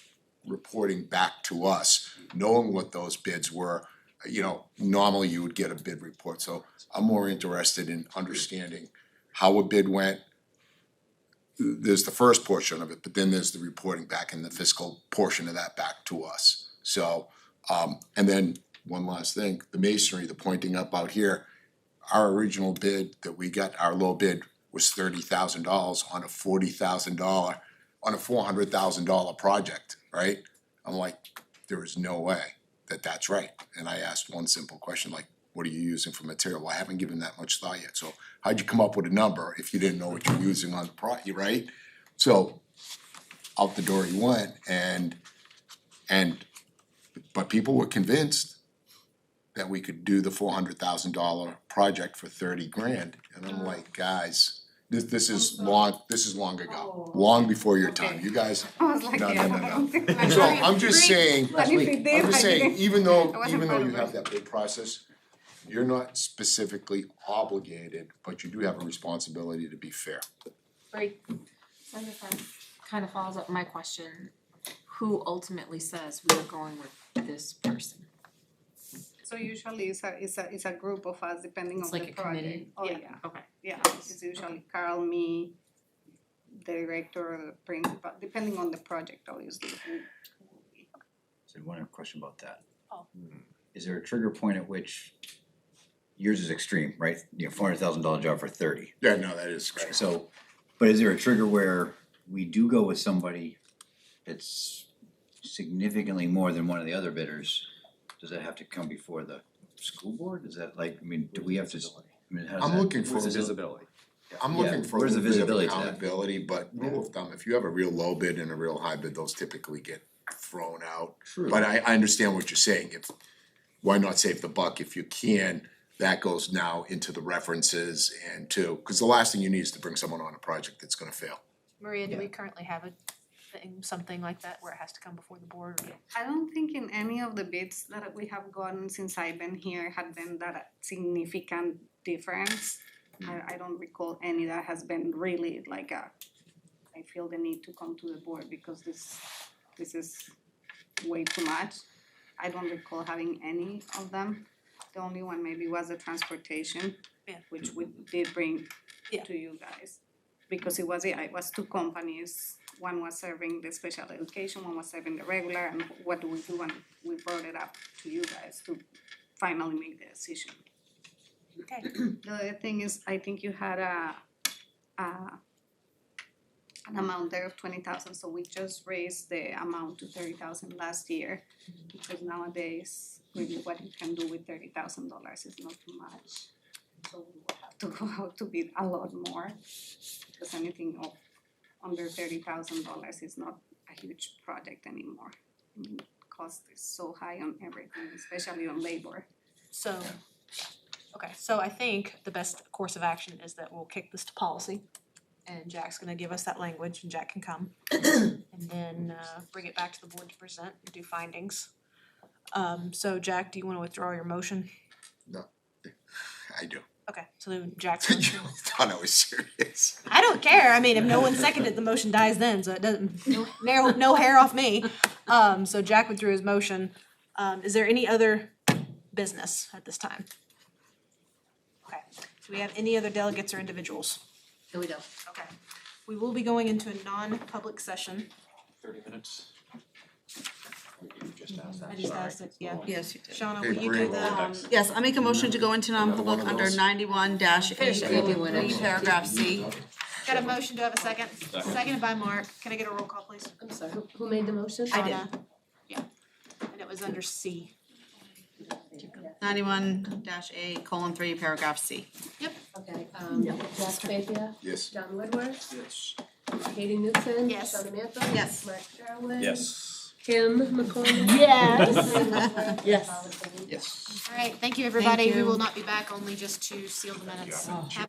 reporting back to us, knowing what those bids were. You know, normally you would get a bid report, so I'm more interested in understanding how a bid went. There's the first portion of it, but then there's the reporting back and the fiscal portion of that back to us. So, and then one last thing, the masonry, the pointing up out here, our original bid that we got, our low bid was $30,000 on a $40,000, on a $400,000 project, right? I'm like, there is no way that that's right. And I asked one simple question, like, what are you using for material? Well, I haven't given that much thought yet. So how'd you come up with a number if you didn't know what you're using on the project, right? So out the door he went, but people were convinced that we could do the $400,000 project for 30 grand. And I'm like, guys, this is long ago, long before your time. You guys, I was like, no. yeah. So I'm just saying, even though I you wasn't part of have that bid process, you're not specifically obligated, but you do have a responsibility to be fair. Right. So that kind of follows up my question, who ultimately says we're going with this person? So usually it's a group of us depending It's on the like a project. committee? Oh, Yeah. yeah. Okay. Yeah, it's usually Carl, me, the director, or the principal, depending on the project, obviously. So one question about that. Oh. Is there a trigger point at which yours is extreme, right? You know, $400,000 job for 30. Yeah, no, that is correct. So, but is there a trigger where we do go with somebody that's significantly more than one of the other bidders? Does that have to come before the school board? Is that like, I mean, do we have to, I mean, how does that? I'm looking for Where's the a little- visibility? I'm Yeah, looking for a where's the little bit of visibility to that? accountability, but rule of thumb, if you have a real low bid and a real high bid, those typically get thrown out. True. But I understand what you're saying, if, why not save the buck if you can, that goes now into the references and cause the last thing you need is to bring someone on a project that's gonna fail. Maria, do we currently have a thing, something like that where it has to come before the board? I don't think in any of the bids that we have gotten since I've been here had been that significant difference. I don't recall any that has been really like I feel the need to come to the board because this is way too much. I don't recall having any of them. The only one maybe was the transportation, which we did bring to you guys. Because it was two companies, one was serving the special education, one was serving the regular, and what do we do? And we brought it up to you guys to finally make the decision. Okay. The other thing is, I think you had an amount there of 20,000, so we just raised the amount to 30,000 last year. Because nowadays, really what you can do with $30,000 is not too much. So we will have to go out to bid a lot more. Because anything under $30,000 is not a huge project anymore. I mean, cost is so high on everything, especially on labor. So, okay, so I think the best course of action is that we'll kick this to policy. And Jack's gonna give us that language and Jack can come. And then bring it back to the board to present and do findings. So Jack, do you wanna withdraw your motion? No, I do. Okay, so then Jack's You motion. thought I was serious. I don't care, I mean, if no one seconded, the motion dies then, so it doesn't, no hair off me. So Jack withdrew his motion. Is there any other business at this time? Okay, do we have any other delegates or individuals? No, we don't. Okay, we will be going into a non-public session. 30 minutes? I just asked it, yeah. Yes, you did. Shauna, Hey, will you Bree, do the, Yes, I make a motion to go into non-public Another one of under those? 91-8 paragraph C. got a motion, do I have a second? Seconded by Mark, can I get a roll call, please? I'm sorry, who made the motion? I did. Shauna. Yeah, and it was under C. 91-A:3 paragraph C. Okay, Jack Sapia, Yes. John Woodward, Yes. Katie Newton, Yes. Shauna Mantle. Yes. Mark Jarwood. Yes. Kim McCormick. Yes. Yes. Yes. All right, thank you, everybody. We you. will not be back, only just to seal the minutes. Have